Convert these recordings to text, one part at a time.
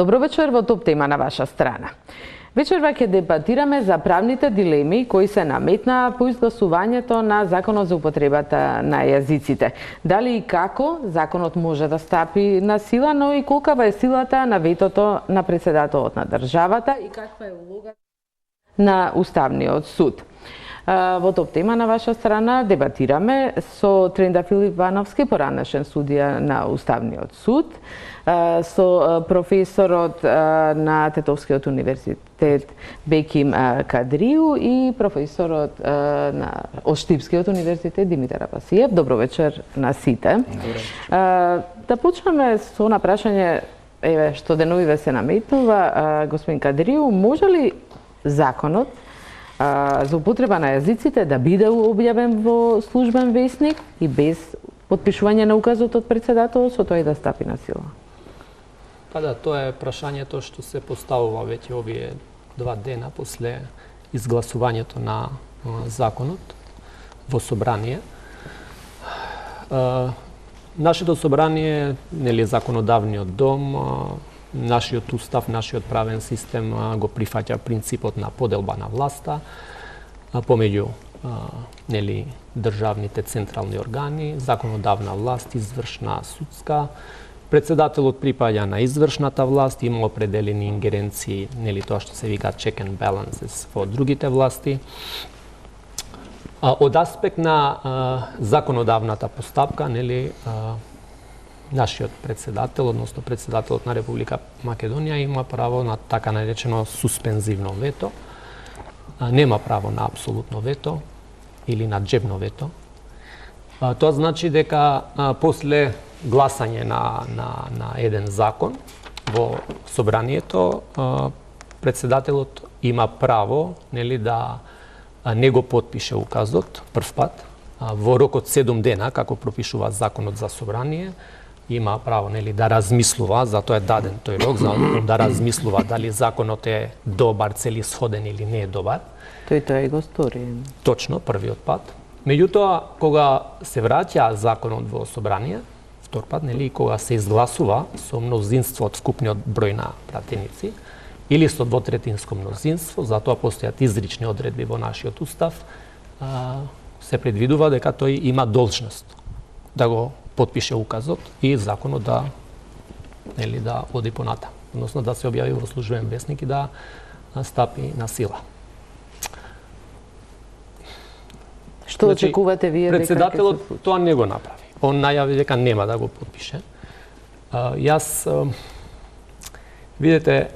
Добро вечер во топ тема на ваша страна. Вечерва ќе дебатираме за правните дилеми кои се наметнаа по изгласувањето на Законот за употребата на јазиците. Дали и како законот може да стапи на сила, но и колкава е силата на ветото на претседателот на државата и каква е улогата на Уставниот суд. Во топ тема на ваша страна дебатираме со Тренда Филипановски, поранешен судија на Уставниот суд, со професорот на Тетовскиот универзитет Беким Кадрију и професорот на Штипскиот универзитет Димитар Апасиев. Добро вечер на сите. Да почнеме со на прашање, што деновиве се наметнува, господин Кадрију, може ли законот за употреба на јазиците да биде објавен во службен весник и без потпишување на указот од претседателот, со тој да стапи на сила? Па да, тоа е прашањето што се поставува веќе овие 2 дена после изгласувањето на законот во собрание. Нашето собрание, нели законодавниот дом, нашиот устав, нашиот правен систем го прифаќа принципот на поделба на власта помеѓу нели државните централни органи, законодавна власт, извршна, судска. Председателот припаѓа на извршната власт, има определени ингеренции, нели тоа што се вика check and balances во другите власти. Од аспект на законодавната постапка, нели нашиот председател, односно председателот на Република Македонија има право на така наречено суспензивно вето. Нема право на апсолутно вето или на џебно вето. Тоа значи дека после гласање на еден закон во собранието, председателот има право, нели, да не го потпише указот прв пат во рок од 7 дена, како пропишува законот за собрание. Има право, нели, да размислува, затоа е даден тој рок, да размислува дали законот е добар, целисходен или не е добар. Тој го стори. Точно, првиот пат. Меѓутоа, кога се враќа законот во собрание, втор пат, нели, кога се изгласува со мнозинство од вкупниот број на пратеници или со двотретинско мнозинство, затоа постојат изрични одредби во нашиот устав, се предвидува дека тој има должност да го потпише указот и законот да, нели, да оди поната, односно да се објави во службен весник и да стапи на сила. Што очекувате вие? Председателот тоа не го направи. Он најави дека нема да го потпише. Јас, видете,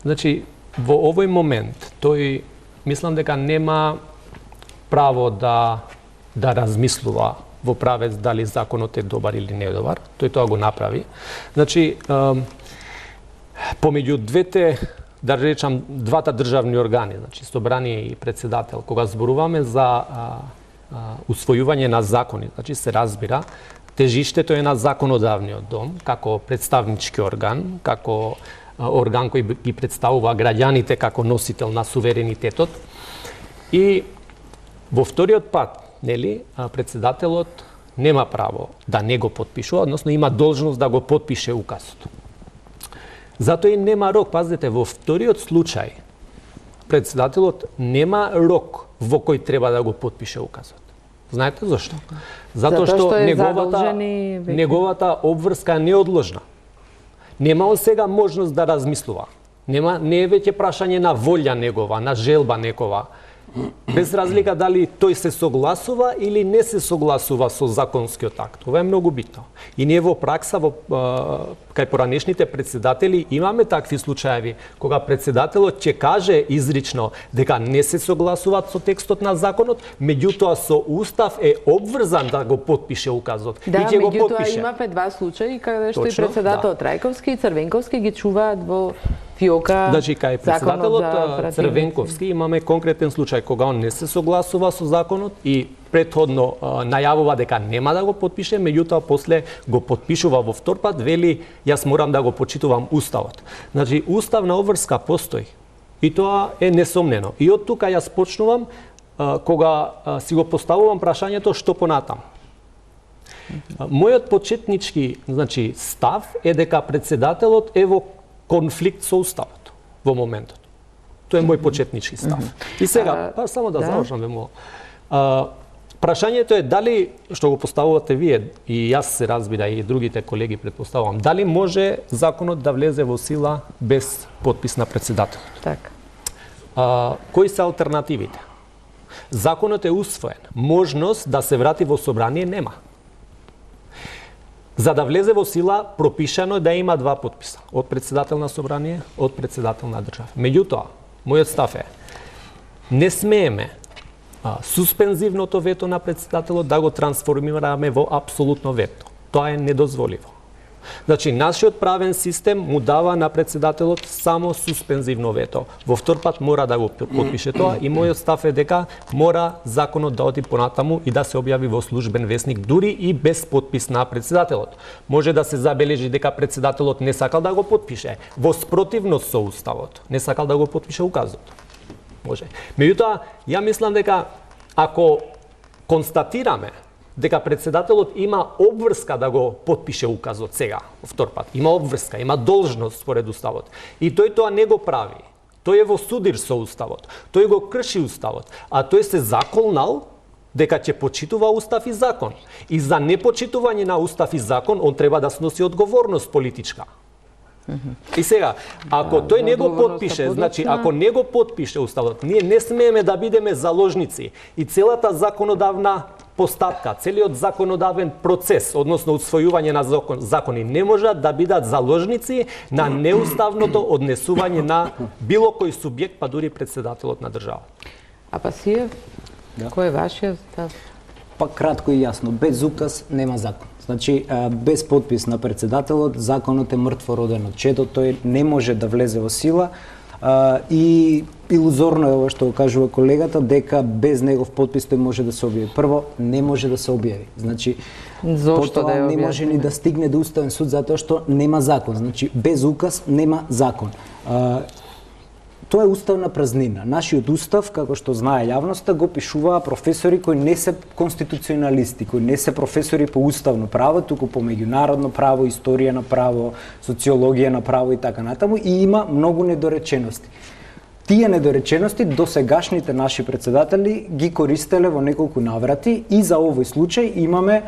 значи, во овој момент тој мислам дека нема право да размислува во правец дали законот е добар или не е добар. Тој тоа го направи. Значи, помеѓу двете, да речам, двата државни органи, значи собрание и председател, кога зборуваме за усвојување на закони, значи се разбира, тежиштето е на законодавниот дом, како представнички орган, како орган кој ги представува граѓаните како носител на суверенитетот. И во вториот пат, нели, председателот нема право да не го потпишува, односно има должност да го потпише указот. Затоа и нема рок, пазете, во вториот случај, председателот нема рок во кој треба да го потпише указот. Знаете зашто? Затоа што неговата обврска е неодложна. Нема он сега можност да размислува. Не е веќе прашање на волја негова, на желба некова. Без разлика дали тој се согласува или не се согласува со законскиот акт. Ова е многу битно. И ние во пракса, кај поранешните председатели, имаме такви случаеви, кога председателот ќе каже изрично дека не се согласуваат со текстот на законот, меѓутоа со устав е обврзан да го потпише указот. Да, и ќе го потпише. Имавме 2 случаи каде што и председателот Трајковски и Црвенковски ги чуваат во фиока. Значи, кај председателот Црвенковски имаме конкретен случај кога он не се согласува со законот и претходно најавува дека нема да го потпише, меѓутоа после го потпишува во втор пат, вели јас морам да го почитувам уставот. Значи, уставна обврска постои и тоа е несомнено. И од тука јас почнувам кога си го поставувам прашањето што понатам. Мојот почетнички, значи, став е дека председателот е во конфликт со уставот во моментот. Тоа е мој почетнички став. И сега, само да завршам вемо. Прашањето е дали, што го поставувате вие, и јас се разбира, и другите колеги предпоставувам, дали може законот да влезе во сила без подпис на председателот? Така. Кои се алтернативите? Законот е усвоен. Можност да се врати во собрание нема. За да влезе во сила, пропишано е да има 2 подписа. Од председател на собрание, од председател на држава. Меѓутоа, мојот став е, не смееме суспензивното вето на председателот да го трансформираме во апсолутно вето. Тоа е недозволиво. Значи, нашиот правен систем му дава на председателот само суспензивно вето. Во втор пат мора да го подпише тоа и мојот став е дека мора законот да оди понатаму и да се објави во службен весник, дури и без подпис на председателот. Може да се забележи дека председателот не сакал да го подпише, во спротивност со уставот. Не сакал да го подпише указот. Може. Меѓутоа, ја мислам дека ако констатираме дека председателот има обврска да го подпише указот сега, втор пат, има обврска, има должност според уставот, и тој тоа не го прави, тој е во судир со уставот, тој го крши уставот, а тој се заколнал дека ќе почитува устав и закон. И за непочитување на устав и закон, он треба да сноси одговорност политичка. И сега, ако тој не го подпише, значи ако не го подпише уставот, ние не смееме да бидеме заложници и целата законодавна постапка, целиот законодавен процес, односно усвојување на закони, не можат да бидат заложници на неуставното однесување на било кој субјект, па дури председателот на држава. Апасиев, кој е вашиот став? Па кратко и јасно, без указ нема закон. Значи, без подпис на председателот, законот е мртво родено чедо, тој не може да влезе во сила. И илузорно е ова што го кажува колегата, дека без негов подпис тој може да се објави. Прво, не може да се објави. Значи, зошто да не може ни да стигне до Уставен суд затоа што нема закон. Значи, без указ нема закон. Тоа е уставна празнина. Нашиот устав, како што знае јавноста, го пишуваа професори кои не се конституционалисти, кои не се професори по уставно право, туку по меѓународно право, историја на право, социологија на право и така натаму, и има многу недоречености. Тие недоречености досегашните наши председатели ги користеле во неколку наврати и за овој случај имаме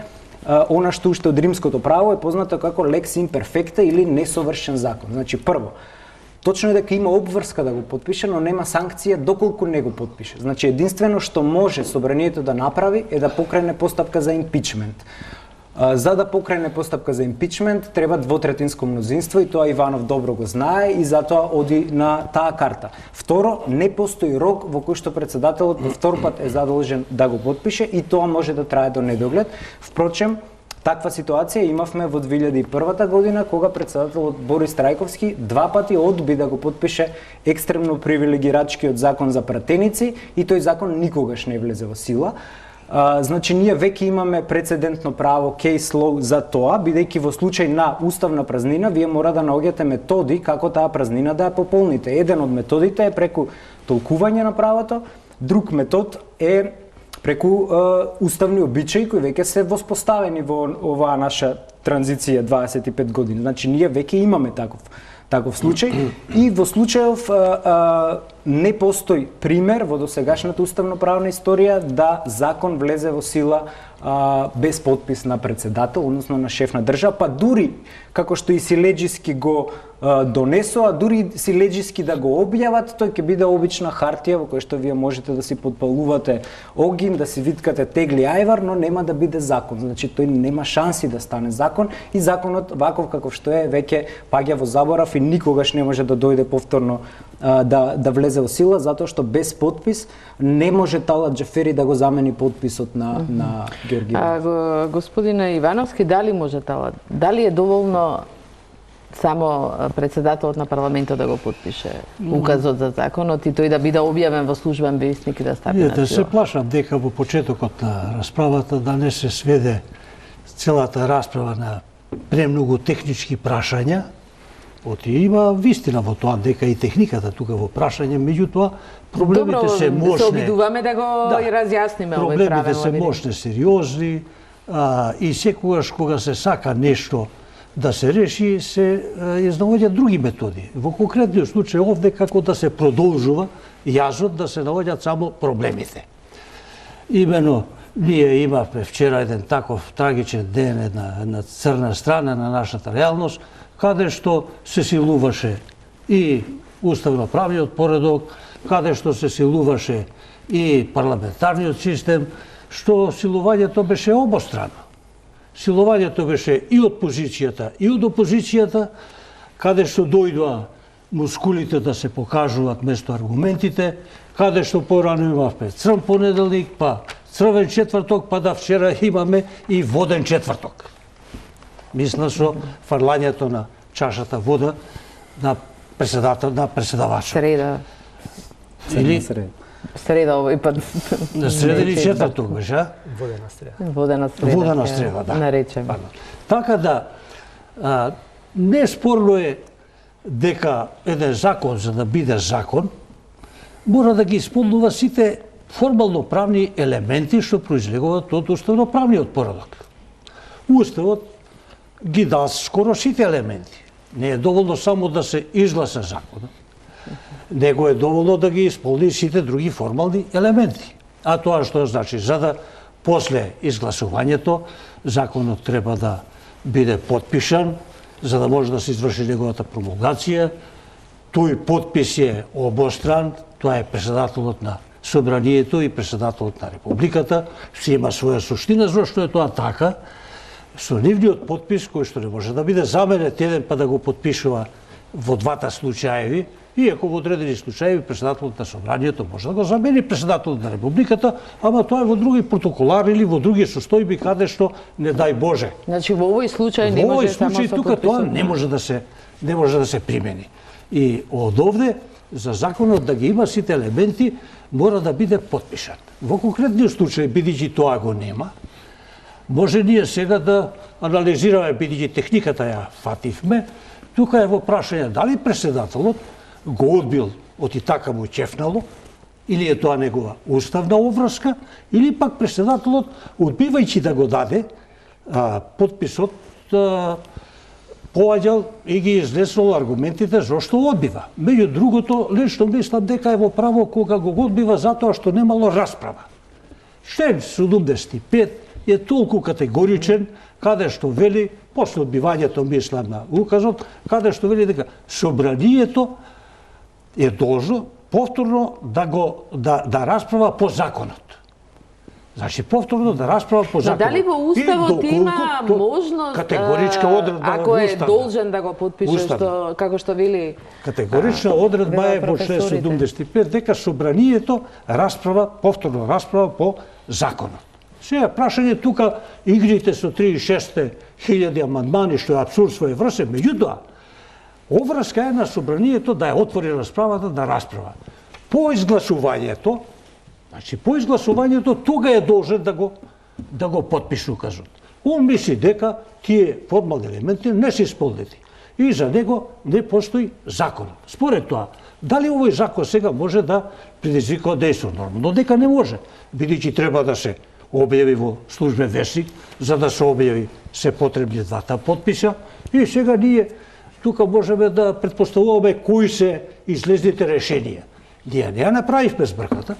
она што уште од римското право е познато како лекс имперфекта или несовршен закон. Значи, прво, точно е дека има обврска да го подпише, но нема санкција доколку не го подпише. Значи, единствено што може собранието да направи е да покрене постапка за импичмент. За да покрене постапка за импичмент треба двотретинско мнозинство и тоа Иванов добро го знае и затоа оди на таа карта. Второ, не постои рок во кој што председателот во втор пат е задолжен да го подпише и тоа може да трае до недоглед. Впрочем, таква ситуација имавме во 2001 година, кога председателот Борис Трајковски 2 пати одби да го подпише екстремно привилегирачкиот закон за пратеници и тој закон никогаш не влезе во сила. Значи, ние веќе имаме прецедентно право, case law за тоа, бидејќи во случај на уставна празнина, вие мора да наоѓате методи како таа празнина да ја пополните. Еден од методите е преку толкување на правото, друг метод е преку уставни обичаи кои веќе се воспоставени во оваа наша транзиција 25 години. Значи, ние веќе имаме таков случај и во случајов не постои пример во досегашната уставно-правна историја да закон влезе во сила без подпис на председател, односно на шеф на држава, па дури како што и силеџиски го донесоа, дури силеџиски да го објават, тој ќе биде обична хартија во која што вие можете да си подпалувате огин, да си виткате тегли ајвар, но нема да биде закон. Значи, тој нема шанси да стане закон и законот ваков каков што е веќе паѓа во заборав и никогаш не може да дојде повторно да влезе во сила, затоа што без подпис не може Талат Џафери да го замени подписот на Георги. Господине Ивановски, дали може Талат? Дали е доволно само председателот на парламентот да го подпише указот за законот и тој да биде објавен во службен весник и да стапи на сила? Да се плашам дека во почетокот на расправата да не се сведе целата расправа на премногу технички прашања. Има вистина во тоа дека и техниката тука во прашање, меѓутоа проблемите се мощни. Се обидуваме да го разјасниме овој правилно. Проблемите се мощни, сериозни и секогаш кога се сака нешто да се реши, се изнаоѓаат други методи. Во конкретниот случај овде како да се продолжува јазот, да се наоѓаат само проблемите. Имено, ние имавме вчера еден таков трагичен ден, една црна страна на нашата реалност, каде што се силуваше и уставно-правниот поредок, каде што се силуваше и парламентарниот систем, што силувањето беше обострано. Силувањето беше и од позицијата, и од опозицијата, каде што дојдоа мускулите да се покажуваат место аргументите, каде што порано имавме црн понеделник, па црвен четврток, па да вчера имаме и воден четврток. Мисля со фрлањето на чашата вода на преседавачот. Среда. Или Среда овој пат. Среда или четврток беше, а? Водена среда. Водена среда. Водена среда, да. Наречем. Така да, неспорно е дека еден закон, за да биде закон, мора да ги исполнува сите формално-правни елементи што произлегуваат од уставно-правниот поредок. Уставот ги дал скоро сите елементи. Не е доволно само да се изгласа законот, него е доволно да ги исполни сите други формални елементи. А тоа што значи, за да после изгласувањето законот треба да биде подпишан, за да може да се изврши неговата промулгација. Тој подпис е обостран, тоа е председателот на Собранието и председателот на Републиката, си има своја суштина, зашто е тоа така, со нивниот подпис, кој што не може да биде заменет еден па да го подпишува во двата случаеви, иако во одредени случаи председателот на Собранието може да го замени председателот на Републиката, ама тоа е во други протоколари или во други состојби каде што не дај Боже. Значи во овој случај не може само со тука тоа не може да се примени. И од овде за законот да ги има сите елементи мора да биде подпишан. Во конкретниот случај, бидејќи тоа го нема, може ние сега да анализираме, бидејќи техниката ја фативме, тука е во прашање дали председателот го одбил од и така му ќефнало, или е тоа негова уставна обврска, или пак председателот, одбивајќи да го даде, подписот поаѓал и ги изнесол аргументите зашто одбива. Меѓу другото, лично мислам дека е во право кога го одбива затоа што немало расправа. Член 75 е толку категоричен, каде што вели, после одбивањето мислам на указот, каде што вели дека Собранието е должно повторно да расправа по законот. Значи повторно да расправа по законот. Дали во уставот има можност категоричка одредба ако е должен да го подпише што како што вели категорична одредба е во член 75 дека Собранието повторно расправа по законот. Сега прашање тука игрите со 36.000 амандмани што е апсурд свој врсе, меѓутоа обврска е на Собранието да ја отвори расправата, да расправа. По изгласувањето, значи по изгласувањето тога е должен да го подпише указот. Он мисли дека тие формални елементи не се исполнети и за него не постои закон. Според тоа, дали овој закон сега може да предизвика дејство? Нормално дека не може, бидејќи треба да се објави во службен весник, за да се објави се потребни двата подписа и сега ние тука можеме да предпоставуваме кои се излезните решенија. Ние не ја направивме збрката.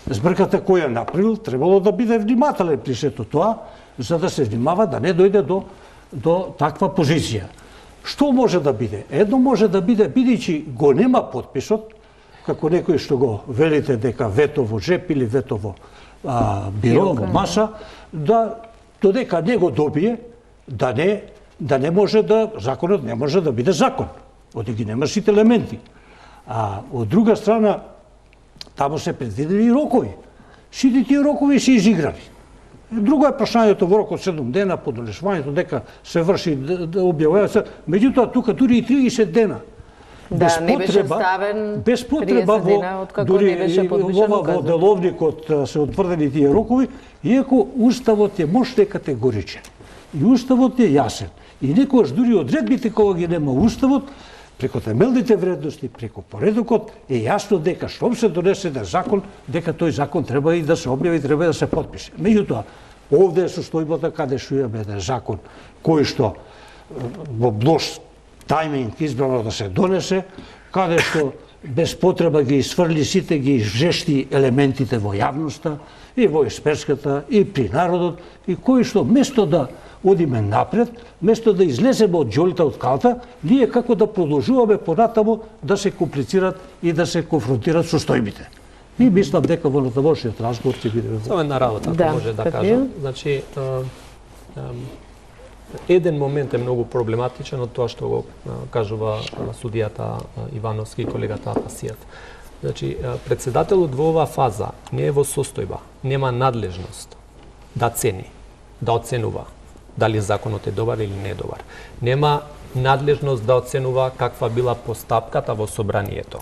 Збрката која направил требало да биде внимателен при сето тоа, за да се внимава да не дојде до таква позиција. Што може да биде? Едно може да биде, бидејќи го нема подписот, како некој што го велите дека вето во джеп или вето во биро, во маса, додека не го добие, да не може законот не може да биде закон, оди ги нема сите елементи. А од друга страна, таму се предвидени рокови. Сите тие рокови се изиграни. Друго е прашањето во рок од 7 дена по донесувањето дека се врши објавување, меѓутоа тука дури и 30 дена. Да, не беше ставен без потреба во деловникот се утврдени тие рокови, иако уставот е мощно категоричен. И уставот е јасен. И некогаш дури одредбите кога ги нема уставот, преку темелните вредности, преку поредокот, е јасно дека штом се донесе на закон, дека тој закон треба и да се објави, треба да се подпише. Меѓутоа, овде е состојбата каде што имаме еден закон кој што во блош тајминг избрано да се донесе, каде што без потреба ги сврли сите ги жешти елементите во јавноста, и во експертската, и при народот, и кои што место да одиме напред, место да излеземе од џолите од калта, ние како да продолжуваме понатаму да се комплицират и да се конфронтират состојбите. И мислам дека во натамошниот разговор ќе биде. Само една работа, ако може да кажам. Значи, еден момент е многу проблематичен од тоа што го кажува судијата Ивановски и колегата Апасијат. Значи, председателот во оваа фаза не е во состојба, нема надлежност да цени, да оценува дали законот е добар или не е добар. Нема надлежност да оценува каква била постапката во собранието.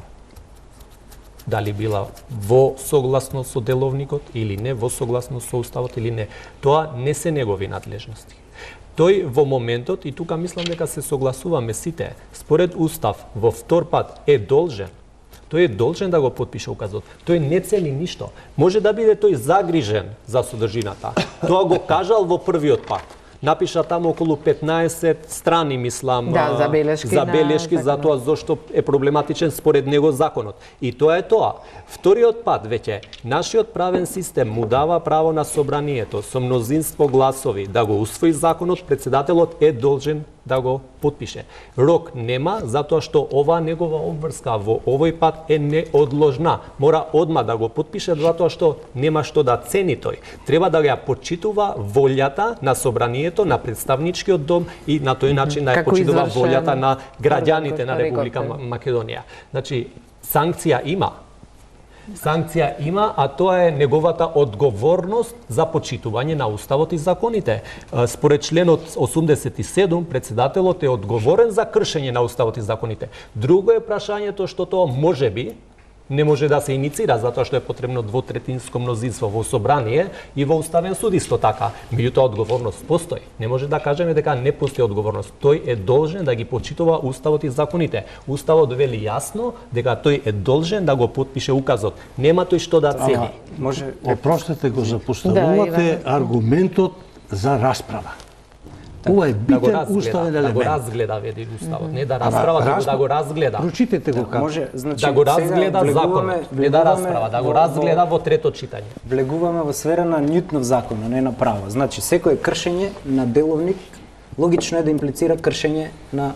Дали била во согласност со деловникот или не, во согласност со уставот или не. Тоа не се негови надлежности. Тој во моментот, и тука мислам дека се согласуваме сите, според устав, во втор пат е должен, тој е должен да го потпише указот. Тој не цени ништо. Може да биде тој загрижен за содржината. Тоа го кажал во првиот пат. Напиша таму околу 15 страни, мислам, забелешки за тоа зошто е проблематичен според него законот. И тоа е тоа. Вториот пат веќе нашиот правен систем му дава право на собранието со мнозинство гласови да го усвои законот, председателот е должен да го потпише. Рок нема, затоа што оваа негова обврска во овој пат е неодложна. Мора одма да го потпише, затоа што нема што да цени тој. Треба да ја почитува волјата на собранието, на представничкиот дом и на тој начин да ја почитува волјата на граѓаните на Република Македонија. Значи, санкција има, а тоа е неговата одговорност за почитување на уставот и законите. Според членот 87, председателот е одговорен за кршење на уставот и законите. Друго е прашањето што тоа можеби не може да се иницира, затоа што е потребно двотретинско мнозинство во собрание и во уставен суд исто така. Меѓутоа одговорност постои. Не може да кажеме дека не постои одговорност. Тој е должен да ги почитува уставот и законите. Уставот вели јасно дека тој е должен да го потпише указот. Нема тој што да цени. Може, опростете го запоставувате аргументот за расправа. Ова е битен уставен елемент. Да го разгледа, веди уставот. Не да расправа, туку да го разгледа. Прочитете го како. Може, значи, да го разгледа законот, не да расправа, да го разгледа во трето читање. Влегуваме во сфера на Њутнов закон, а не на право. Значи, секое кршење на деловник логично е да имплицира кршење на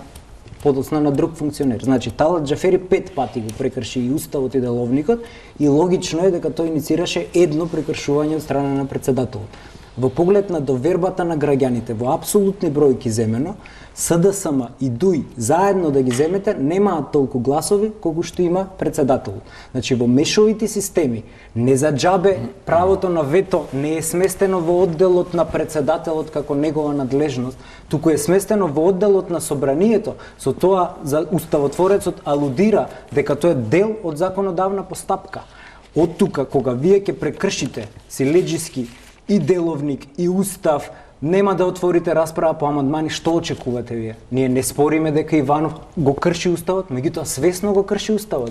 подоцна на друг функционер. Значи, Талат Џафери 5 пати го прекрши и уставот и деловникот и логично е дека тој иницираше едно прекршување од страна на председателот. Во поглед на довербата на граѓаните, во апсолутни бројки земено, СДСМ и ДУИ заедно да ги земете немаат толку гласови колку што има председателот. Значи во мешовите системи не за џабе правото на вето не е сместено во одделот на председателот како негова надлежност, туку е сместено во одделот на собранието. Со тоа за уставотворецот алудира дека тоа е дел од законодавна постапка. Од тука кога вие ќе прекршите силеџиски и деловник, и устав, нема да отворите расправа по амандмани, што очекувате вие? Ние не спориме дека Иванов го крши уставот, меѓутоа свесно го крши уставот.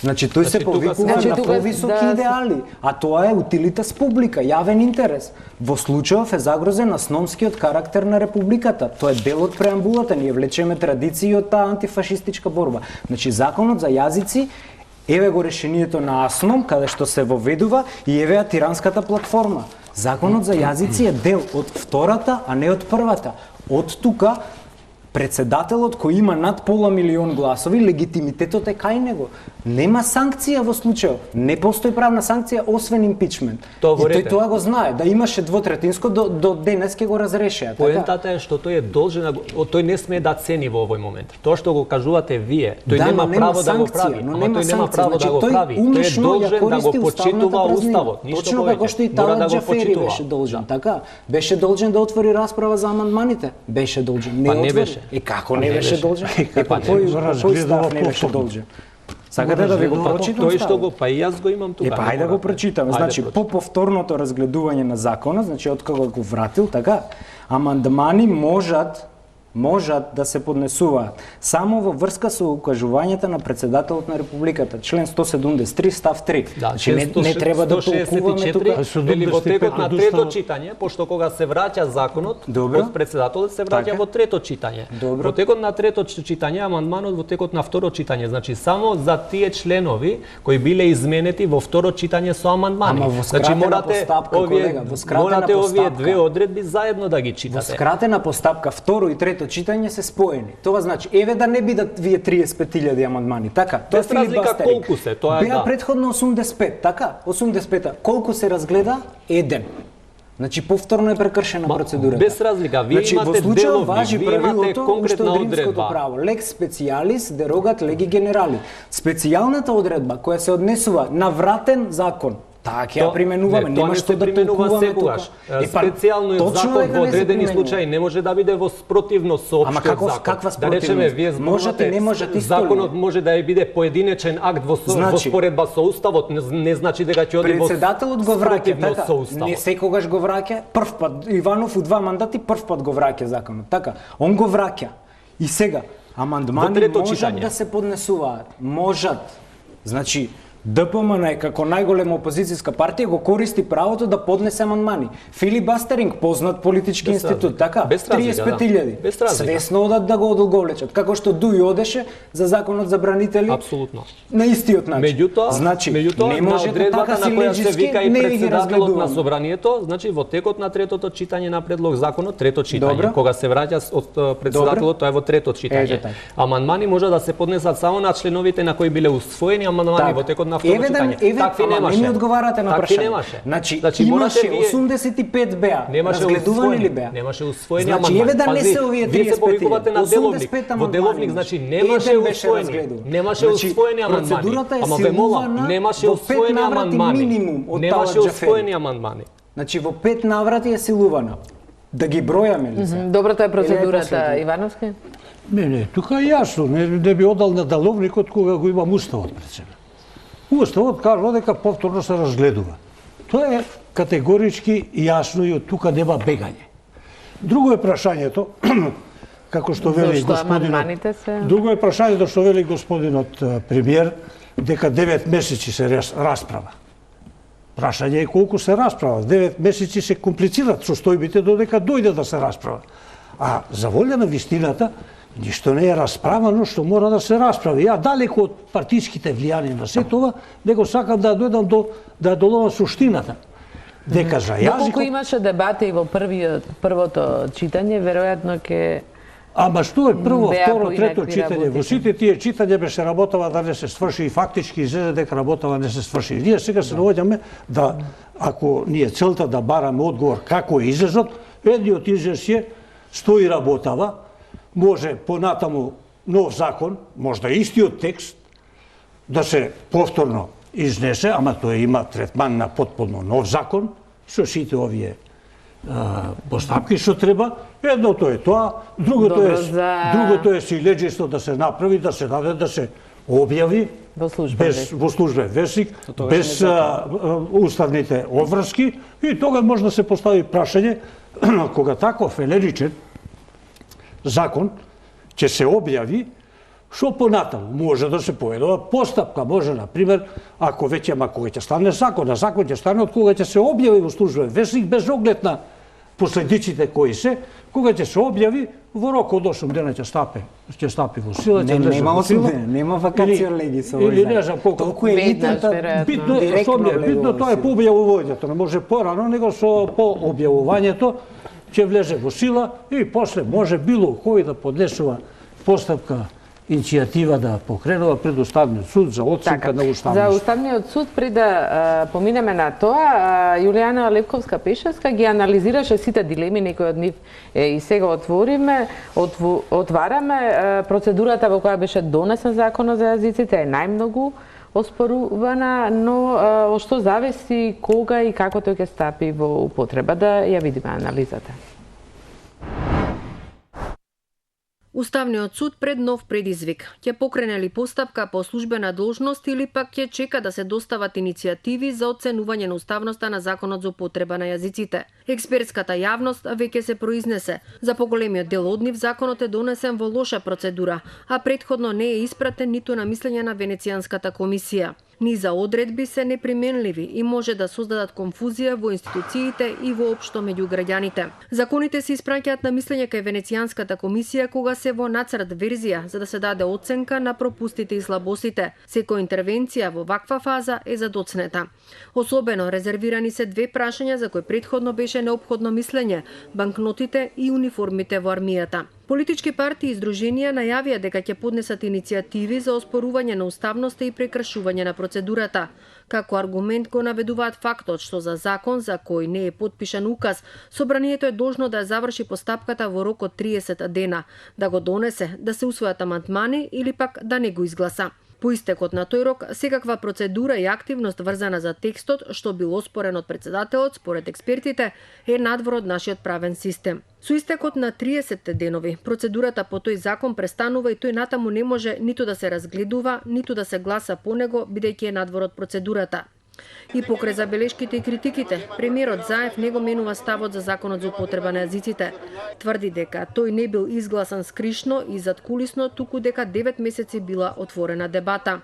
Значи тој се повикува на повисоки идеали, а тоа е утилитас публика, јавен интерес. Во случајов е загрозен основскиот карактер на републиката. Тоа е дел од преамбулата, ние влечеме традиции од таа антифашистичка борба. Значи законот за јазици, еве го решението на АСНОМ, каде што се воведува, и еве тиранската платформа. Законот за јазици е дел од втората, а не од првата. Од тука, председателот кој има над пола милион гласови, легитимитетот е кај него. Нема санкција во случајот. Не постои правна санкција освен импичмент. И тој тоа го знае, да имаше двотретинско до денес ќе го разрешеа. Поентата е што тој е должен, тој не смее да цени во овој момент. Тоа што го кажувате вие, тој нема право да го прави, ама тој нема право да го прави. Тој е должен да го почитува уставот, ништо точно како што и Талат Џафери беше должен, така? Беше должен да отвори расправа за амандманите. Беше должен, не отвори. И како не беше должен? Кој став не беше должен? Сакате да ви го прочитам? Тој што го, па и јас го имам тука. Па ајде да го прочитаме. Значи, по повторното разгледување на законот, значи од кога го вратил, така, амандмани можат можат да се поднесуваат само во врска со укажувањата на председателот на Републиката, член 173 став 3. Да, значи не треба да толкуваме тука. Или во текот на трето читање, пошто кога се враќа законот, од председателот се враќа во трето читање. Во текот на трето читање, амандманот во текот на второ читање, значи само за тие членови кои биле изменети во второ читање со амандмани. Значи морате овие две одредби заедно да ги читате. Во скратена постапка второ и трето читање се споени. Тоа значи еве да не бидат вие 35.000 амандмани, така? Тоа е разлика колку се, тоа е беа претходно 85, така? 85-та. Колку се разгледа? 1. Значи повторно е прекршена процедурата. Без разлика, вие имате деловни, вие имате конкретна одредба. Право, лекс специалис дерогат леги генерали. Специјалната одредба која се однесува на вратен закон, така ја применуваме, нема што да толкуваме тука. Специјално закон во одредени случаи не може да биде во спротивно со општиот закон. Каква да речеме, вие зборувате, законот може да биде поединечен акт во споредба со уставот, не значи дека ќе оди во председателот го враќа, така? Со уставот. Не секогаш го враќа, првпат Иванов у 2 мандати првпат го враќа законот, така? Он го враќа. И сега амандмани можат да се поднесуваат, можат. Значи ДПМН како најголема опозицијска партија го користи правото да поднесе амандмани. Филибастеринг, познат политички институт, така? 35.000. Свесно одат да го одолговлечат, како што Дуј одеше за законот за бранители. Апсолутно. На истиот начин. Меѓутоа, значи, не може одредбата така на која се вика и председателот на разгледуваме. собранието, значи во текот на третото читање на предлог законот, трето читање, кога се враќа од председателот, тоа е во трето читање. Амандмани може да се поднесат само на членовите на кои биле усвоени амандмани во текот на второ читање. Такви немаше. Не ми одговарате на прашање. Значи имаше 85 беа. Разгледувани ли беа? Немаше усвоени амандмани. Значи еве да не се овие 35. Вие се повикувате на деловник. Во деловник значи немаше усвоени. Немаше усвоени амандмани. Ама ве молам, немаше усвоени амандмани. Немаше усвоени амандмани. Значи во 5 наврати е силувана. Да ги бројаме ли се? Добро, тоа е процедурата, Ивановски? Не, тука е јасно, не би одал на деловникот кога го имам уставот пред себе. Уставот кажува дека повторно се разгледува. Тоа е категорички јасно и од тука нема бегање. Друго е прашањето, како што вели господинот. Друго е прашањето што вели господинот премиер дека 9 месеци се расправа. Прашање е колку се расправа. 9 месеци се комплицират со стојбите додека дојде да се расправа. А за волја на вистината ништо не е расправано што мора да се расправи. Ја далеко од партиските влијанија на се това, него сакам да дојдам да доловам суштината. Дека за јазикот... Колку имаше дебати во првото читање, веројатно ќе... Ама што е прво, второ, трето читање? Во сите тие читање беше работава да не се сврши и фактички излезе дека работава не се сврши. Ние сега се наоѓаме да, ако ни е целта да бараме одговор како е излезот, едниот излез е стои работава, може понатаму нов закон, можда истиот текст, да се повторно изнесе, ама тој има третман на потполно нов закон, со сите овие постапки што треба. Едното е тоа, другото е силеџисто да се направи, да се даде, да се објави во службен весник, без уставните обврски, и тога може да се постави прашање кога таков еленичен закон ќе се објави, што понатаму може да се поведува постапка, може на пример, ако веќе кога ќе стане закон, а закон ќе стане од кога ќе се објави во службен весник без оглед на последиците кои се, кога ќе се објави во рок од 8 дена ќе стапи во сила, ќе влезе во сила. Нема вакација легис овој. Или не знам колку. Толку е битно тоа е по објавувањето, не може порано, него со по објавувањето ќе влезе во сила и после може било кој да поднесува постапка, иницијатива да покренува пред Уставниот суд за оценка на уставност. За Уставниот суд, пред да поминеме на тоа, Јулијана Левковска-Пешевска ги анализираше сите дилеми, некои од нив и сега отвараме. Процедурата во која беше донесен законот за јазиците е најмногу оспорувана, но од што зависи кога и како тој ќе стапи во употреба, да ја видиме анализата. Уставниот суд пред нов предизвик. Ќе покрене ли постапка по службена должност или пак ќе чека да се достават иницијативи за оценување на уставноста на Законот за употреба на јазиците? Експертската јавност веќе се произнесе. За поголемиот дел од нив законот е донесен во лоша процедура, а претходно не е испратен ниту на мислење на Венецијанската комисија. Низа одредби се неприменливи и може да создадат конфузија во институциите и воопшто меѓу граѓаните. Законите се испраќаат на мислење кај Венецијанската комисија кога се во нацрт верзија за да се даде оценка на пропустите и слабостите. Секоја интервенција во ваква фаза е задоцнета. Особено резервирани се две прашања за кои претходно беше неопходно мислење: банкнотите и униформите во армијата. Политички партии и здруженија најавија дека ќе поднесат иницијативи за оспорување на уставноста и прекршување на процедурата. Како аргумент го наведуваат фактот што за закон за кој не е подпишан указ, собранието е должно да ја заврши постапката во рок од 30 дена, да го донесе, да се усвојат амандмани или пак да не го изгласа. По истекот на тој рок, секаква процедура и активност врзана за текстот, што бил оспорен од председателот, според експертите, е надвор од нашиот правен систем. Со истекот на 30 денови, процедурата по тој закон престанува и тој натаму не може ниту да се разгледува, ниту да се гласа по него, бидејќи е надвор од процедурата. И покрај забелешките и критиките, премиерот Заев не го менува ставот за Законот за употреба на јазиците. Тврди дека тој не бил изгласан скришно и задкулисно, туку дека 9 месеци била отворена дебата.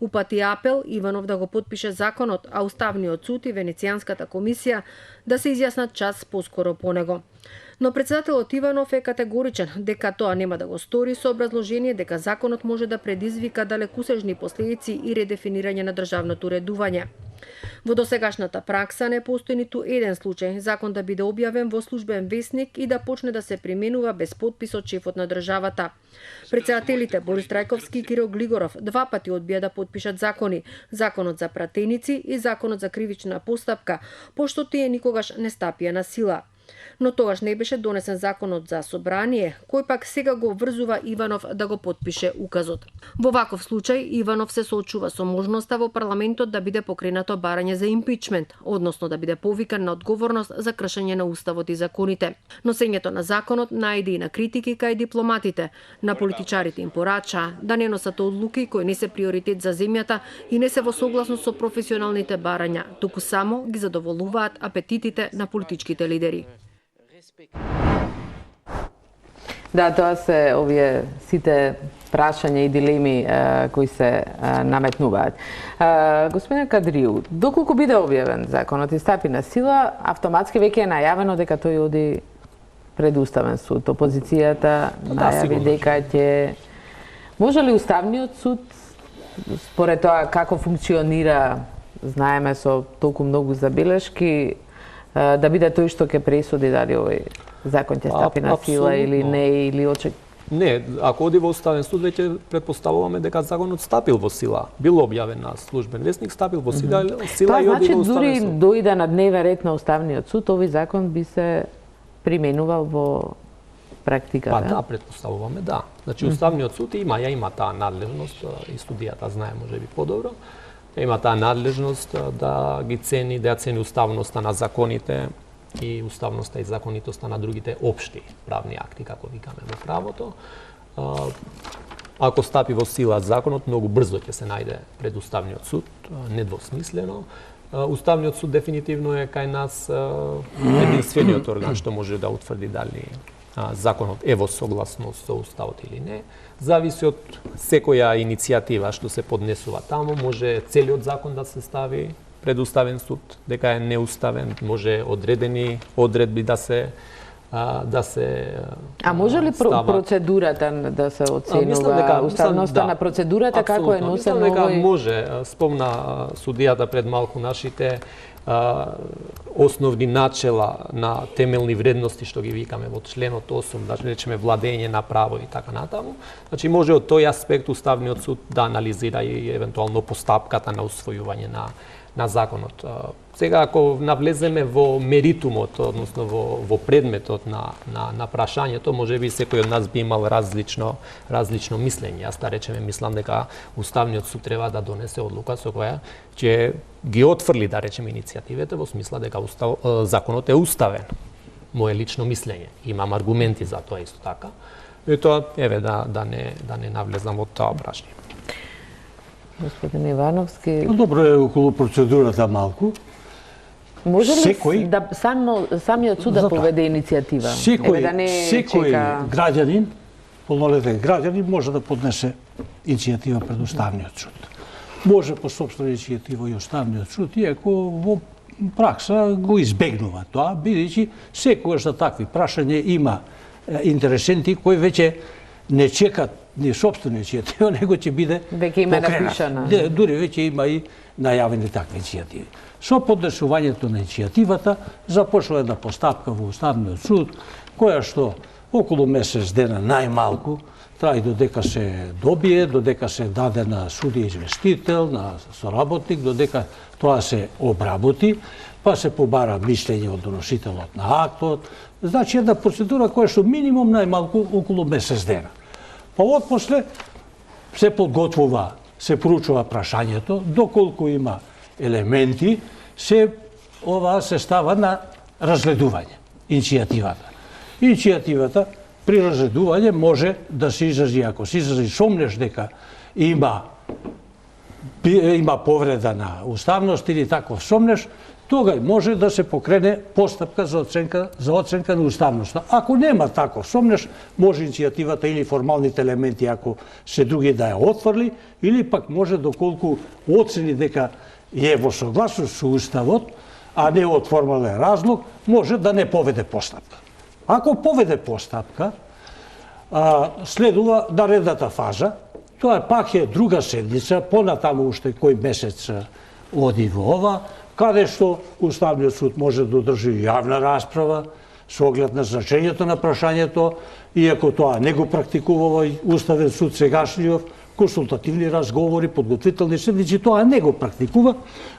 Упати апел Иванов да го подпише законот, а Уставниот суд и Венецијанската комисија да се изјаснат час поскоро по него. Но председателот Иванов е категоричен дека тоа нема да го стори со образложение дека законот може да предизвика далекусежни последици и редефинирање на државното уредување. Во досегашната пракса не постои ниту еден случај закон да биде објавен во службен весник и да почне да се применува без подпис од шефот на државата. Председателите Борис Трајковски и Кирил Глигоров два пати одбија да подпишат закони: Законот за пратеници и Законот за кривична постапка, пошто тие никогаш не стапија на сила. Но тогаш не беше донесен законот за собрание, кој пак сега го врзува Иванов да го подпише указот. Во ваков случај Иванов се соочува со можноста во парламентот да биде покренато барање за импичмент, односно да биде повикан на одговорност за кршење на уставот и законите. Носењето на законот најде и на критики кај дипломатите, на политичарите им порача да не носат одлуки кои не се приоритет за земјата и не се во согласност со професионалните барања, туку само ги задоволуваат апетитите на политичките лидери. Да, тоа се овие сите прашања и дилеми кои се наметнуваат. Господин Кадрију, доколку биде објавен законот и стапи на сила, автоматски веќе е најавено дека тој оди пред Уставен суд. Опозицијата најави дека ќе... Може ли Уставниот суд, според тоа како функционира, знаеме со толку многу забелешки, да биде тој што ќе пресуди дали овој закон ќе стапи на сила или не, или Не, ако оди во Уставен суд, веќе предпоставуваме дека законот стапил во сила. Бил објавен на службен весник, стапил во сила, и оди во Уставен суд. Тоа значи дури дојде на дневен ред на Уставниот суд, овој закон би се применувал во практиката. Па да, предпоставуваме, да. Значи Уставниот суд има таа надлежност, и студијата знае можеби подобро, има таа надлежност да ги цени, да цени уставноста на законите и уставноста и законитоста на другите општи правни акти, како викаме во правото. Ако стапи во сила законот, многу брзо ќе се најде пред Уставниот суд, недвосмислено. Уставниот суд дефинитивно е кај нас единствениот орган што може да утврди дали законот е во согласност со уставот или не. Зависи од секоја иницијатива што се поднесува таму, може целиот закон да се стави пред Уставен суд дека е неуставен, може одредени одредби да се може ли процедурата да се оценува, уставноста на процедурата како е носена овој? Дека може, спомна судијата пред малку нашите основни начела на темелни вредности што ги викаме во членот 8, да речеме владење на право и така натаму. Значи може од тој аспект Уставниот суд да анализира и евентуално постапката на усвојување на законот. Сега ако навлеземе во меритумот, односно во предметот на прашањето, можеби секој од нас би имал различно мислење. Јас да речеме мислам дека Уставниот суд треба да донесе одлука со која ќе ги отфрли, да речеме, иницијативите во смисла дека законот е уставен. Мое лично мислење. Имам аргументи за тоа исто така. И тоа, еве, да не навлезам во тоа прашање. Господин Ивановски, Добро е околу процедурата малку. може ли секој- да самиот суд да Затоа. поведе иницијатива? Секој, да не секој чека... граѓанин, полнолетен граѓанин може да поднесе иницијатива пред Уставниот суд. Може по собствена иницијатива и Уставниот суд, иако во пракса го избегнува тоа, бидејќи секогаш за такви прашања има интересенти кои веќе не чекат ни собствена иницијатива, него ќе биде Веќе има покренат. напишана. Дури веќе има и најавени такви иницијативи. Со поднесувањето на иницијативата започна една постапка во Уставниот суд, која што околу месец дена најмалку траи додека се добие, додека се даде на судија известител, на соработник, додека тоа се обработи, па се побара мислење од доносителот на актот. Значи една процедура која што минимум најмалку околу месец дена. Па отпосле се подготвува, се проучува прашањето, доколку има елементи, се става на разгледување, иницијативата. Иницијативата при разгледување може да се изрази, ако се изрази сомнеш дека има повреда на уставност или таков сомнеш, тогаш може да се покрене постапка за оценка на уставноста. Ако нема таков сомнеш, може иницијативата или формалните елементи, ако се други, да ја отфрли, или пак може доколку оцени дека е во согласност со уставот, а не од формален разлог, може да не поведе постапка. Ако поведе постапка, следува наредната фаза, тоа пак е друга седница, понатаму уште кој месец оди во ова, каде што Уставниот суд може да одржи јавна расправа со оглед на значењето на прашањето, иако тоа не го практикува овој Уставен суд сегашниот, консултативни разговори, подготвителни седници, тоа не го практикува,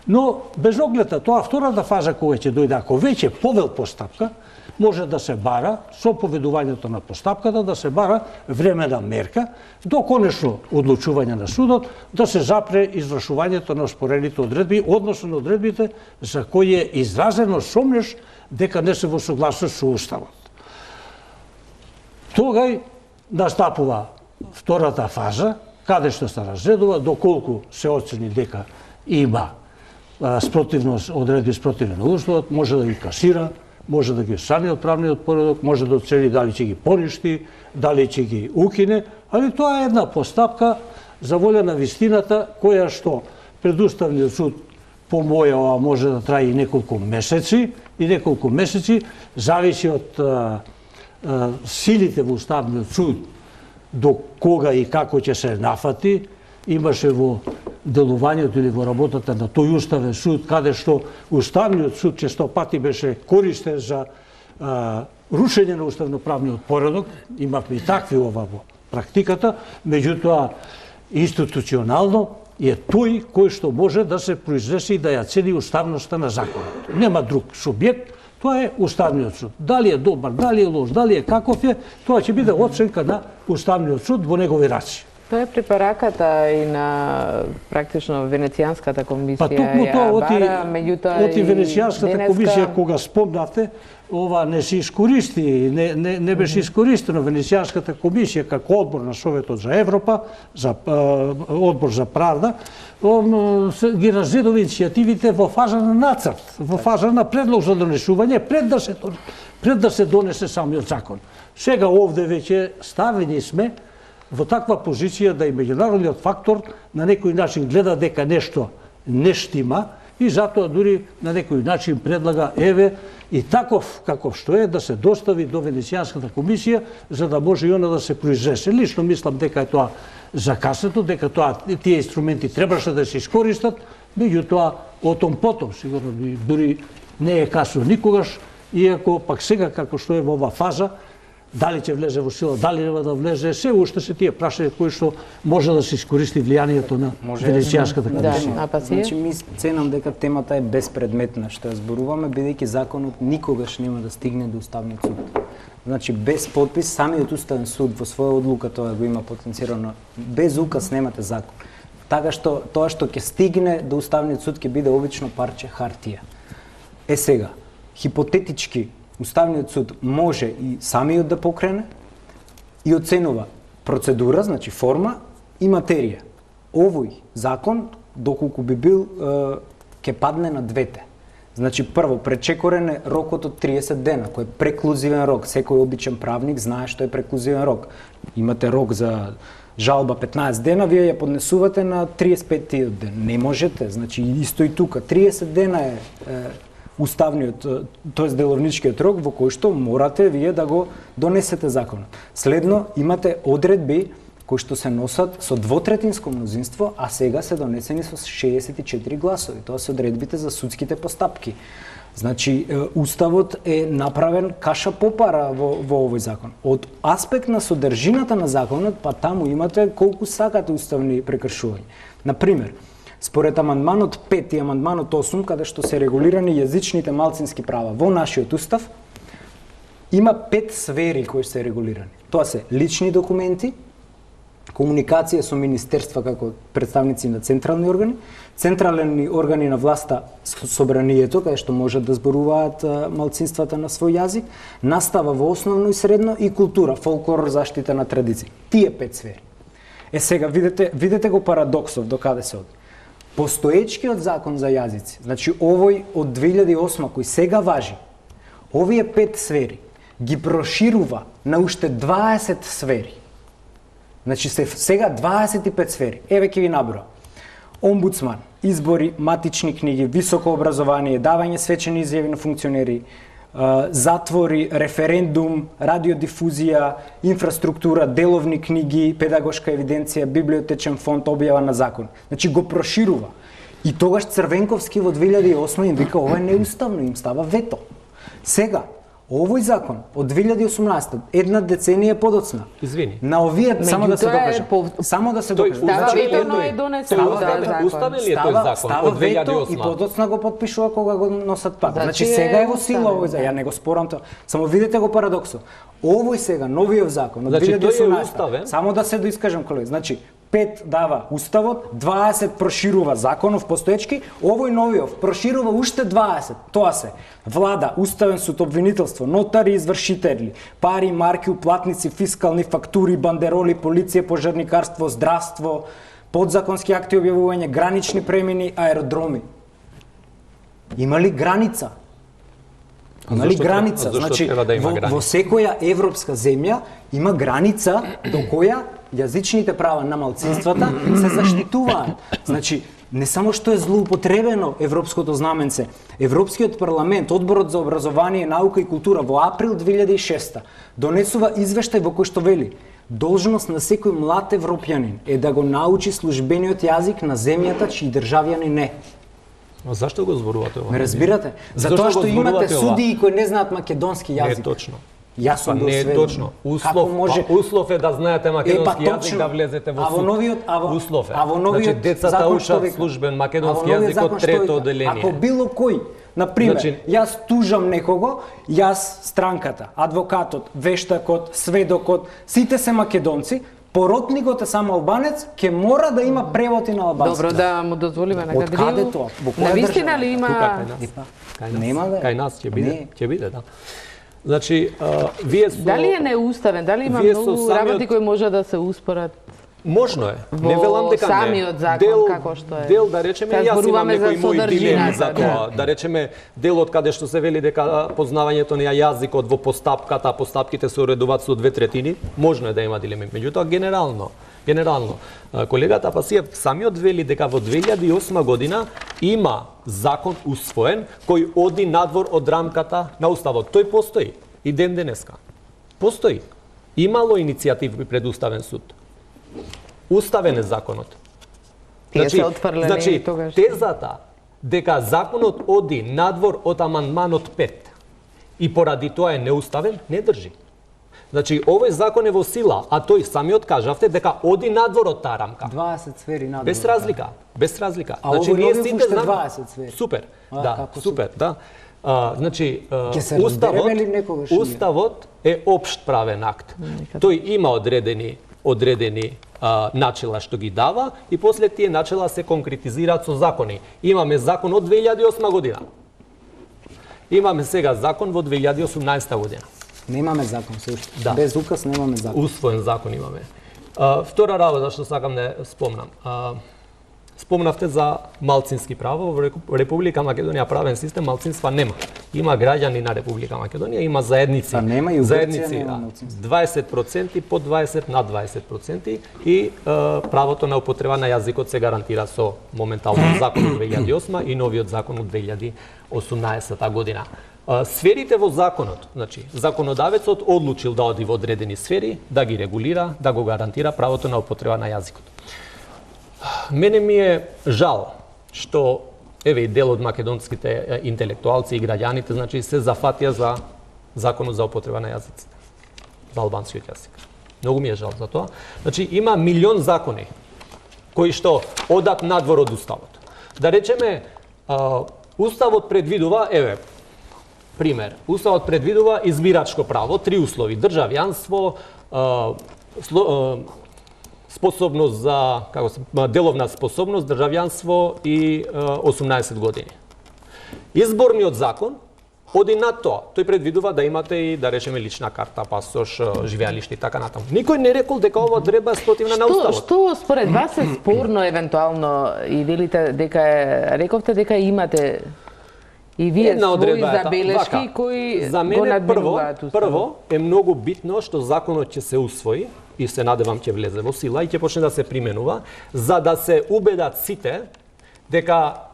но без оглед на тоа, втората фаза која ќе дојде, ако веќе повел постапка, може да се бара, со поведувањето на постапката, да се бара времена мерка, до конечно одлучување на судот, да се запре извршувањето на оспорените одредби, односно на одредбите за кои е изразено сомнеш дека не се во согласност со Уставот. Тогај настапува втората фаза, каде што се разгледува доколку се оцени дека има спротивност, одредби спротивни на Уставот, може да ги касира, може да ги срани од правниот поредок, може да оцени дали ќе ги поништи, дали ќе ги укине, али тоа е една постапка за волја на вистината, која што пред Уставниот суд по моја може да трае и неколку месеци, зависи од силите во Уставниот суд, до кога и како ќе се нафати. Имаше во делувањето или во работата на тој Уставен суд, каде што Уставниот суд често пати беше користен за рушење на уставноправниот поредок, имавме и такви ова во практиката, меѓутоа институционално е тој кој што може да се произнесе и да ја цени уставноста на законот. Нема друг субјект, тоа е Уставниот суд. Дали е добар, дали е лош, дали е каков е, тоа ќе биде оценка на Уставниот суд во негови раци. Тоа е препараката и на практично Венецијанската комисија. Па токму тоа меѓутоа оти Венецијанската комисија кога спомнавте, ова не се искористи, не беше искористено. Венецијанската комисија како одбор на Советот за Европа, за одбор за правда, ги разгледува иницијативите во фаза на нацрт, во фаза на предлог за донесување, пред да се донесе самиот закон. Сега овде веќе ставени сме во таква позиција да и меѓународниот фактор на некој начин гледа дека нешто не штима и затоа дури на некој начин предлага еве и таков каков што е да се достави до Венецијанската комисија за да може и она да се произнесе. Лично мислам дека е тоа закасето, дека тие инструменти требаше да се искористат, меѓутоа о том потом, сигурно дури не е касно никогаш, иако пак сега како што е во ова фаза, дали ќе влезе во сила, дали нема да влезе, се уште се тие прашања кои што може да се искористи влијанието на Венецијанската комисија. Значи, ми ценам дека темата е безпредметна што ја зборуваме, бидејќи законот никогаш нема да стигне до Уставниот суд. Значи, без подпис, самиот Уставен суд во своја одлука тоа го има потенцирано, без указ немате закон. Така што тоа што ќе стигне до Уставниот суд ќе биде обично парче хартија. Сега, хипотетички, Уставниот суд може и самиот да покрене, и оценува процедура, значи форма и материја. Овој закон, доколку би бил, ќе падне на двете. Значи, прво, пречекорен е рокот од 30 дена, кој е преклузивен рок. Секој обичен правник знае што е преклузивен рок. Имате рок за жалба 15 дена, вие ја поднесувате на 35 ден. Не можете, значи исто и тука. 30 дена е уставниот, тоест деловничкиот рок во кој што морате вие да го донесете законот. Следно, имате одредби кои што се носат со двотретинско мнозинство, а сега се донесени со 64 гласови. Тоа се одредбите за судските постапки. Значи, Уставот е направен каша попара во овој закон. Од аспект на содржината на законот, па таму имате колку сакате уставни прекршувања. Например, според амандманот 5 и амандманот 8, каде што се регулирани јазичните малцински права во нашиот устав, има 5 сфери кои се регулирани. Тоа се лични документи, комуникација со министерства како представници на централни органи, централни органи на власта, собранието, каде што можат да зборуваат малцинствата на свој јазик, настава во основно и средно и култура, фолклор, заштита на традиции. Тие 5 сфери. Сега видете го парадоксов до каде се оди. Постоечкиот закон за јазици, значи овој од 2008 кој сега важи, овие 5 сфери ги проширува на уште 20 сфери. Значи сега 25 сфери. Еве ќе ви наброа. Омбудсман, избори, матични книги, високо образование, давање свечени изјави на функционери, затвори, референдум, радиодифузија, инфраструктура, деловни книги, педагошка евиденција, библиотечен фонд, објава на закон. Значи го проширува. И тогаш Црвенковски во 2008 им вика ова е неуставно, им става вето. Сега овој закон од 2018, една деценија подоцна. Извини. На овие само да се докажам. Само да се докажам. Ветено е донесен закон. Уставен ли е тој закон од 2008? И подоцна го потпишува кога го носат пак. Значи сега е во сила овој закон. Ја не го спорам тоа. Само видете го парадоксот. Овој сега новиот закон од 2018. Само да се доискажам, колеги. Значи 5 дава Уставот, 20 проширува законов постоечки, овој новиот проширува уште 20. Тоа се влада, уставен суд, обвинителство, нотари, извршители, пари, марки, уплатници, фискални фактури, бандероли, полиција, пожарникарство, здравство, подзаконски акти, објавување, гранични премини, аеродроми. Има ли граница? Има ли граница? Значи, во секоја европска земја има граница до која јазичните права на малцинствата се заштитуваат. Значи, не само што е злоупотребено европското знаменце, Европскиот парламент, Одборот за образование, наука и култура во април 2006 донесува извештај во кој што вели: должност на секој млад европјанин е да го научи службениот јазик на земјата чии државјани не. А зашто го зборувате ова? Ме разбирате? Затоа што имате судии кои не знаат македонски јазик. Не е точно. Јас сум бил сведок. Не е точно. Услов е да знаете македонски јазик да влезете во суд. Услов е. Значи децата учат службен македонски јазик од трето одделение. Ако било кој, например, јас тужам некого, јас странката, адвокатот, вештакот, сведокот, сите се македонци, поротникот е само албанец, ќе мора да има превод и на албански. Добро, да му дозволиме на Од каде тоа? Навистина ли има? Нема да. Кај нас ќе биде, да. Значи, вие со... Дали е неуставен? Дали има многу работи кои може да се успорат? Можно е. Не велам дека не. Самиот закон како што е. Дел, да речеме, јас имам некои мои дилеми за тоа. Да речеме, делот каде што се вели дека познавањето на јазикот во постапката, постапките се уредуваат со 2/3, можно е да има дилеми. Меѓутоа, генерално, колегата Пасиев самиот вели дека во 2008 година има закон усвоен кој оди надвор од рамката на Уставот. Тој постои и ден денеска. Постои. Имало иницијативи пред Уставен суд. Уставен е законот. Значи, тезата дека законот оди надвор од амандманот 5 и поради тоа е неуставен, не држи. Значи, овој закон е во сила, а тој самиот кажавте дека оди надвор од таа рамка. 20 сфери надвор. Без разлика. А значи, ние сите знаме 20 сфери. Супер. Да, супер, да. Значи, Уставот е општ правен акт. Тој има одредени начела што ги дава и после тие начела се конкретизираат со закони. Имаме закон од 2008 година. Имаме сега закон во 2018 година. Немаме закон се уште. Да. Без указ немаме закон. Усвоен закон имаме. Втора работа што сакам да спомнам. Спомнавте за малцински право. Во Република Македонија правен систем малцинства нема. Има граѓани на Република Македонија, има заедници. А нема и у Грција заедници, нема да, малцинства. 20%, под 20, над 20% и правото на употреба на јазикот се гарантира со моментално закон од 2008 и новиот закон од 2018 година. Сферите во законот, значи, законодавецот одлучил да оди во одредени сфери, да ги регулира, да го гарантира правото на употреба на јазикот. Мене ми е жал што еве и дел од македонските интелектуалци и граѓаните, значи, се зафатија за законот за употреба на јазиците, за албанскиот јазик. Многу ми е жал за тоа. Значи, има милион закони кои што одат надвор од уставот. Да речеме, уставот предвидува, еве, пример, уставот предвидува избирачко право, 3 услови: државјанство, способност за деловна способност, државјанство и 18 години. Изборниот закон оди на тоа. Тој предвидува да имате и, да речеме, лична карта, пасош, живеалиште и така натаму. Никој не рекол дека ова одредба е спротивна на уставот. Што според вас е спорно евентуално и велите дека рековте дека имате и вие своји забелешки кои за го мене надминуваат уставот? прво е многу битно што законот ќе се усвои и се надевам ќе влезе во сила и ќе почне да се применува, за да се убедат сите дека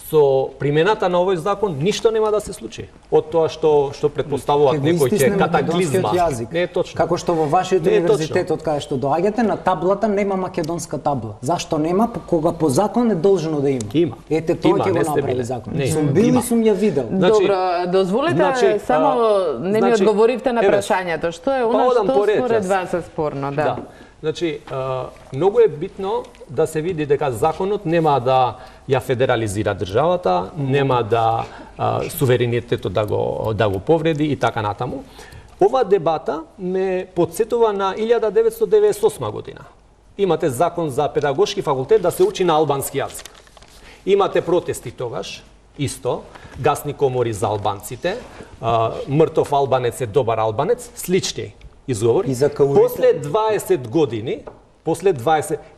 со примената на овој закон ништо нема да се случи од тоа што предпоставуваат некои ќе катаклизма. Не е точно. Како што во вашиот универзитет од каде што доаѓате, на таблата нема македонска табла. Зашто нема, кога по закон е должно да има? Има. Ете тоа ќе го направи закон. Сум бил и сум ја видел. Добро, дозволете само не ми одговоривте на прашањето. Што е она што според вас е спорно, да. Значи, многу е битно да се види дека законот нема да ја федерализира државата, нема да суверенитетот да го повреди и така натаму. Ова дебата ме потсетува на 1998 година. Имате закон за педагошки факултет да се учи на албански јазик. Имате протести тогаш, исто, гасни комори за албанците, мртов албанец е добар албанец, слични изговори. После 20 години,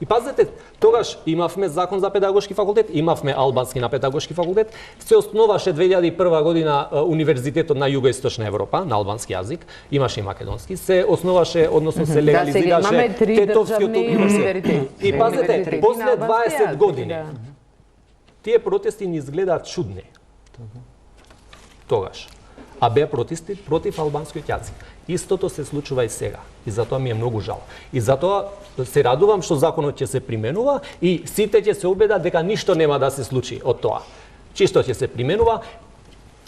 и пазете, тогаш имавме закон за педагошки факултет, имавме албански на педагошки факултет, се основаше 2001 година Универзитетот на Југоисточна Европа на албански јазик, имаше и македонски, се основаше, односно се легализираше Тетовскиот универзитет. И пазете, после 20 години, тие протести ни изгледаат чудни. Тогаш. А беа протести против албанскиот јазик. Истото се случува и сега. И затоа ми е многу жал. И затоа се радувам што законот ќе се применува и сите ќе се убедат дека ништо нема да се случи од тоа. Чисто ќе се применува,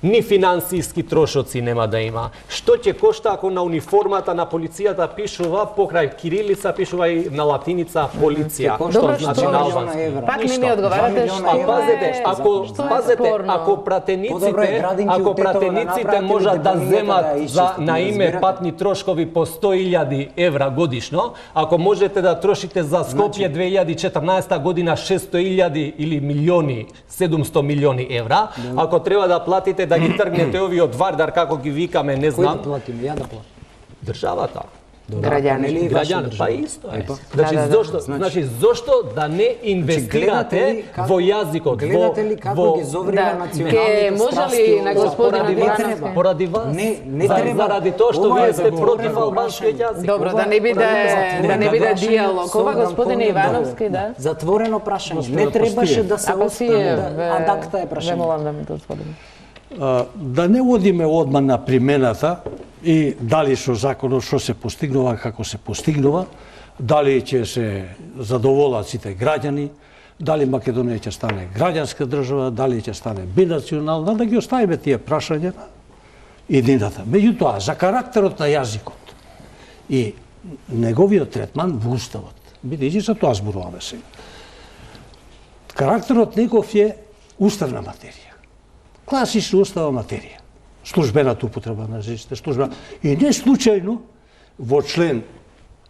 ни финансиски трошоци нема да има. Што ќе кошта ако на униформата на полицијата пишува покрај кирилица, пишува и на латиница полиција, што значи на албански. Пак не ми одговарате што ако пратениците можат да земат на име патни трошкови по 100.000 евра годишно, ако можете да трошите за Скопје 2014 година 600.000 или милиони, 700 милиони евра, ако треба да платите да ги тргнете овиот Вардар, како ги викаме, не знам. Кој да платиме? Ја да платим. Државата. Граѓани. Па исто е. Значи, зошто да не инвестирате во јазикот? Гледате ли како ги зоврива националните страсти? Може ли на господин Ивановски? Поради вас. Не треба. Заради тоа што вие сте против албанскиот јазик. Добро, да не биде диалог. Ова господин Ивановски, да? Затворено прашање. Не требаше да се остави адакта е прашање. Молам да ми дозволите. Да не одиме одма на примената и дали со законот што се постигнува, како се постигнува, дали ќе се задоволат сите граѓани, дали Македонија ќе стане граѓанска држава, дали ќе стане бинационална, да ги оставиме тие прашања на иднината. Меѓутоа, за карактерот на јазикот и неговиот третман во уставот, бидејќи за тоа зборуваме сега. Карактерот негов е уставна материја. Класична устава материја. Службената употреба на јазиците, службена. И не случајно во член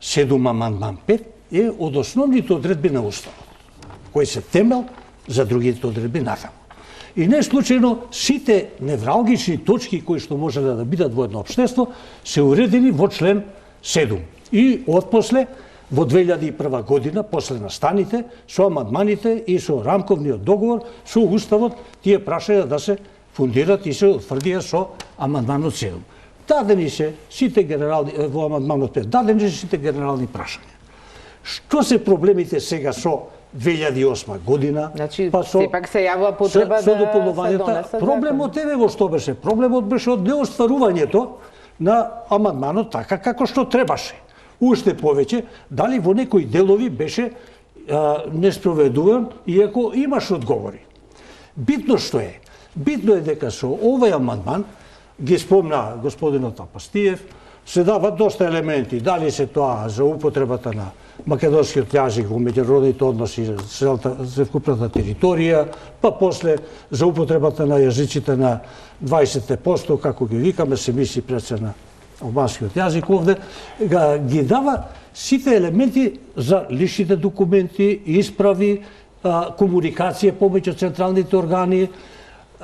7 амандман 5 е од основните одредби на уставот, кои се темел за другите одредби натаму. И не случајно сите невралгични точки кои што можеле да бидат во едно општество се уредени во член 7. И отпосле во 2001 година, после настаните, со амандманите и со рамковниот договор, со уставот, тие прашаја да се фундират и се утврдија со амандманот 7. Дадени се сите генерални, во амандманот 5, дадени се сите генерални прашања. Што се проблемите сега со 2008 година? Значи, па сепак се јавува потреба со да дополнувањето. се донесе Проблемот еве во што беше. Проблемот беше од неостварувањето на амандманот така како што требаше. Уште повеќе, дали во некои делови беше неспроведуван, иако имаш одговори. Битно што е? Битно е дека со овој амандман, ги спомна господинот Апастиев, се дават доста елементи, дали се тоа за употребата на македонскиот јазик во меѓународните односи за вкупната територија, па после за употребата на јазиците на 20%, како ги викаме, се мисли пред се на албанскиот јазик овде, ги дава сите елементи за личните документи, исправи, комуникација помеѓу централните органи.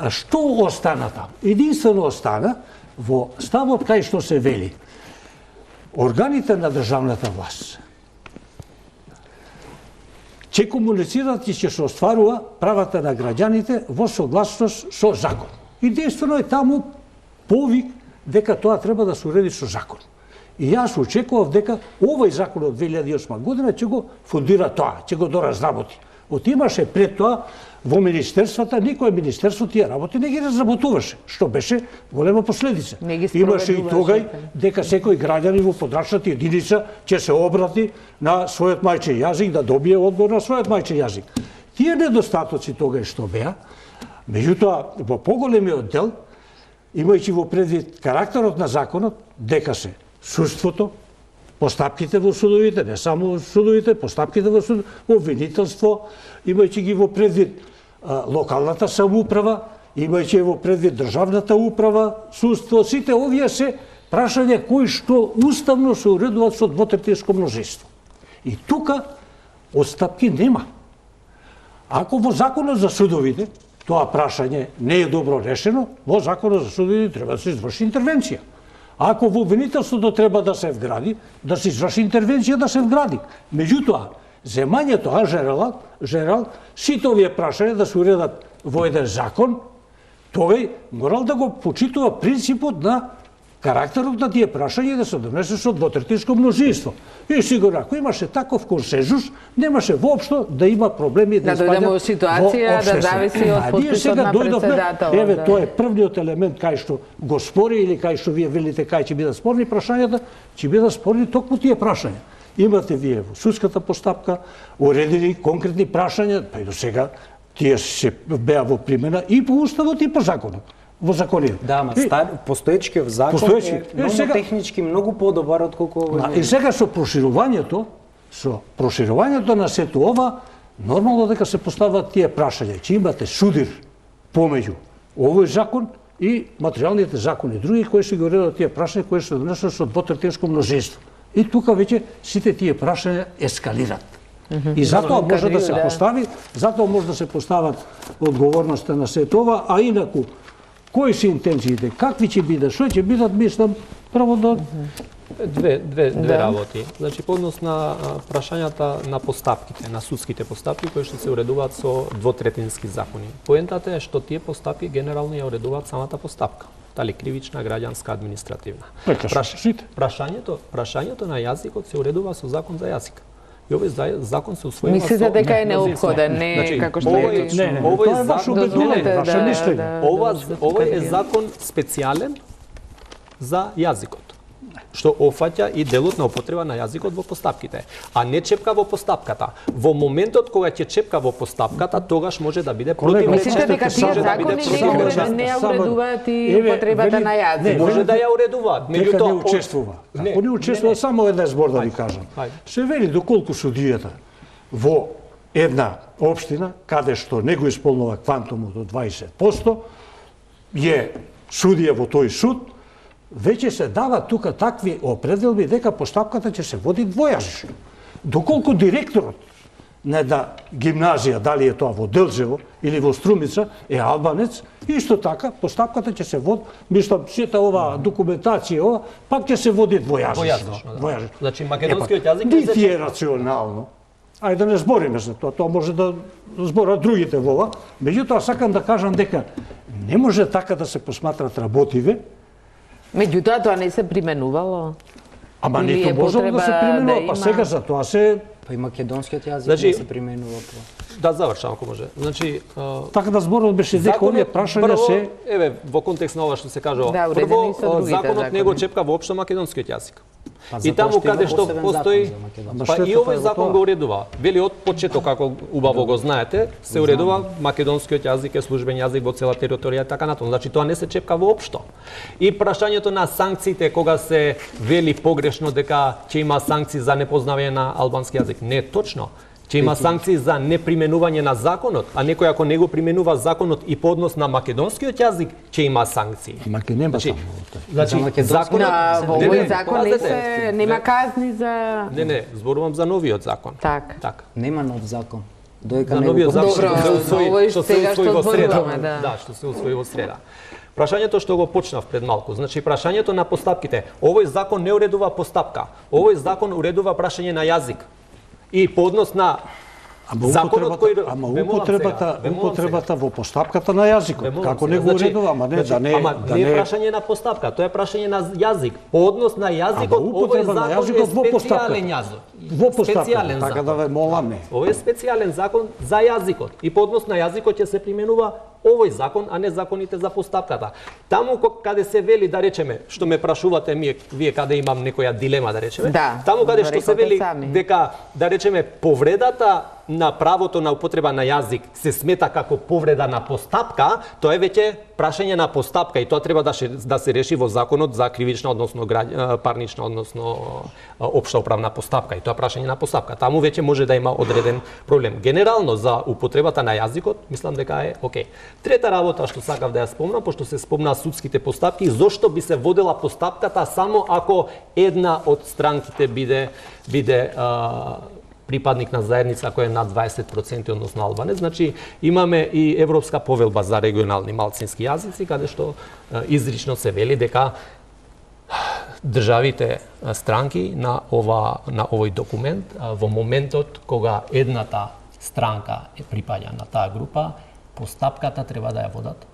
Што остана там? Единствено остана во ставот кај што се вели органите на државната власт ќе комуницираат и ќе се остварува правата на граѓаните во согласност со закон. Единствено е таму повик дека тоа треба да се уреди со закон. И јас очекував дека овој закон од 2008 година ќе го фундира тоа, ќе го доразработи. Имаше пред тоа во министерствата, никој министерство тие работи не ги разработуваше, што беше голема последица. Имаше и тогај дека секој граѓанин во подрачната единица ќе се обрати на својот мајчин јазик, да добие одговор на својот мајчин јазик. Тие недостатоци тогај што беа, меѓутоа во поголемиот дел, имајќи во предвид карактерот на законот, дека се судството, постапките во судовите, не само судовите, постапките во судовите, обвинителство, имајќи ги во предвид локалната самоуправа, имајќи во предвид државната управа, судство, сите овие се прашања кои што уставно се уредуваат со двотретинско мнозинство. И тука отстапки нема. Ако во законот за судовите тоа прашање не е добро решено, во законот за судовите треба да се изврши интервенција. Ако во обвинителството треба да се вгради, да се изврши интервенција да се вгради. Меѓутоа, земањето женерал, сите овие прашања да се уредат во еден закон, тој морал да го почитува принципот на карактерот на тие прашања да се донесе со двотретинско мнозинство. И сигурно, ако имаше таков консензус, немаше воопшто да има проблеми да дојдеме во ситуација да зависи од подписот на председател. Еве, тоа е првниот елемент кај што го спори или кај што вие велите кај ќе бидат спорни прашањата, ќе бидат спорни токму тие прашања. Имате вие во судската постапка уредени конкретни прашања, па и до сега тие се беа во примена и по уставот и по законот. Во законите. Да, ама постоечкиот закон е технички многу подобар отколку овој. И сега со проширувањето на сето ова, нормално дека се поставаат тие прашања. Ќе имате судир помеѓу овој закон и материјалните закони други кои се ги уредат тие прашања кои се донесат со двотретинско мнозинство. И тука веќе сите тие прашања ескалират. И затоа може да се постави, затоа може да се постават одговорноста на сето ова, а инаку кои се интенциите, какви ќе бидат, што ќе бидат, мислам, право да... Две работи. Значи, по однос на прашањата на постапките, на судските постапки, кои што се уредуваат со двотретински закони. Поентата е што тие постапки генерално ја уредуваат самата постапка. Дали кривична, граѓанска, административна. Прашањето на јазикот се уредува со закон за јазик. И овој закон се усвојува. Мислите дека е неопходен, не како што е. Тоа е ваше убедување, ваше мислење. Овој е закон специјален за јазикот, што офаќа и делот на употреба на јазикот во постапките, а не чепка во постапката. Во моментот кога ќе чепка во постапката, тогаш може да биде противречен. Мислите дека тие закони не уредуваат и употребата на јазик? Може да ја уредуваат, меѓутоа не учествува. Ако не учествува, само една збор да ви кажам. Се вели доколку судијата во една општина, каде што не го исполнува квантумот од 20%, е судија во тој суд, веќе се дава тука такви определби дека постапката ќе се води двојазично. Доколку директорот на една гимназија, дали е тоа во Делчево или во Струмица, е албанец, исто така постапката ќе се води, мислам, сета ова документација, ова, пак ќе се води двојазично. Двојазично. Значи македонскиот јазик нити е рационално. Ајде да не збориме за тоа, тоа може да зборат другите во ова, меѓутоа сакам да кажам дека не може така да се посматрат работиве. Меѓутоа тоа не се применувало. Ама ниту можело да се применува, па сега за тоа се... Па и македонскиот јазик Значи, не се применува по. Да завршам ако може. Значи, така да зборот беше дека овие прашања се... Еве, во контекст на ова што се кажува, да, прво, законот законот не го чепка воопшто македонскиот јазик. Па, И таму каде што постои, па и овој закон го уредува. Вели од почеток, како убаво го знаете, се уредува македонскиот јазик е службен јазик во цела територија и така натаму. Значи тоа не се чепка воопшто. И прашањето на санкциите кога се вели погрешно дека ќе има санкции за непознавање на албански јазик, не е точно. Ќе има санкции за неприменување на законот, а некој ако не го применува законот и по однос на македонскиот јазик, ќе има санкции. Ама ке нема само. Значи законот во овој закон нема казни за... Не, зборувам за новиот закон. Така. Нема нов закон. Доека За не новиот закон Добро, што се сега усвои во што среда. зборуваме, да. Да, што се усвои во среда. Прашањето што го почнав пред малку, значи прашањето на постапките. Овој закон не уредува постапка. Овој закон уредува прашање на јазик. И по однос на законот кој употребата во постапката на јазикот. Како не го уредува, ама не да не не е прашање на постапка, тоа е прашање на јазик. По однос на јазикот, овој закон е специјален јазик. Во постапката, така да ве моламе. Овој е специјален закон за јазикот и по однос на јазикот ќе се применува овој закон, а не законите за постапката. Таму каде се вели, да речеме, што ме прашувате вие каде имам некоја дилема, да речеме, таму каде што се вели дека, да речеме, повредата на правото на употреба на јазик се смета како повреда на постапка, тоа е веќе прашање на постапка и тоа треба да се реши во законот за кривична, односно парнична, односно општа управна постапка и тоа прашање на постапка. Таму веќе може да има одреден проблем. Генерално за употребата на јазикот, мислам дека е окей. Трета работа што сакав да ја спомнам, пошто се спомна судските постапки, зошто би се водела постапката само ако една од странките биде припадник на заедница која е над 20%, односно албанец. Значи, имаме и Европска повелба за регионални малцински јазици, каде што изрично се вели дека државите странки на овој документ во моментот кога едната странка припаѓа на таа група, постапката треба да ја водат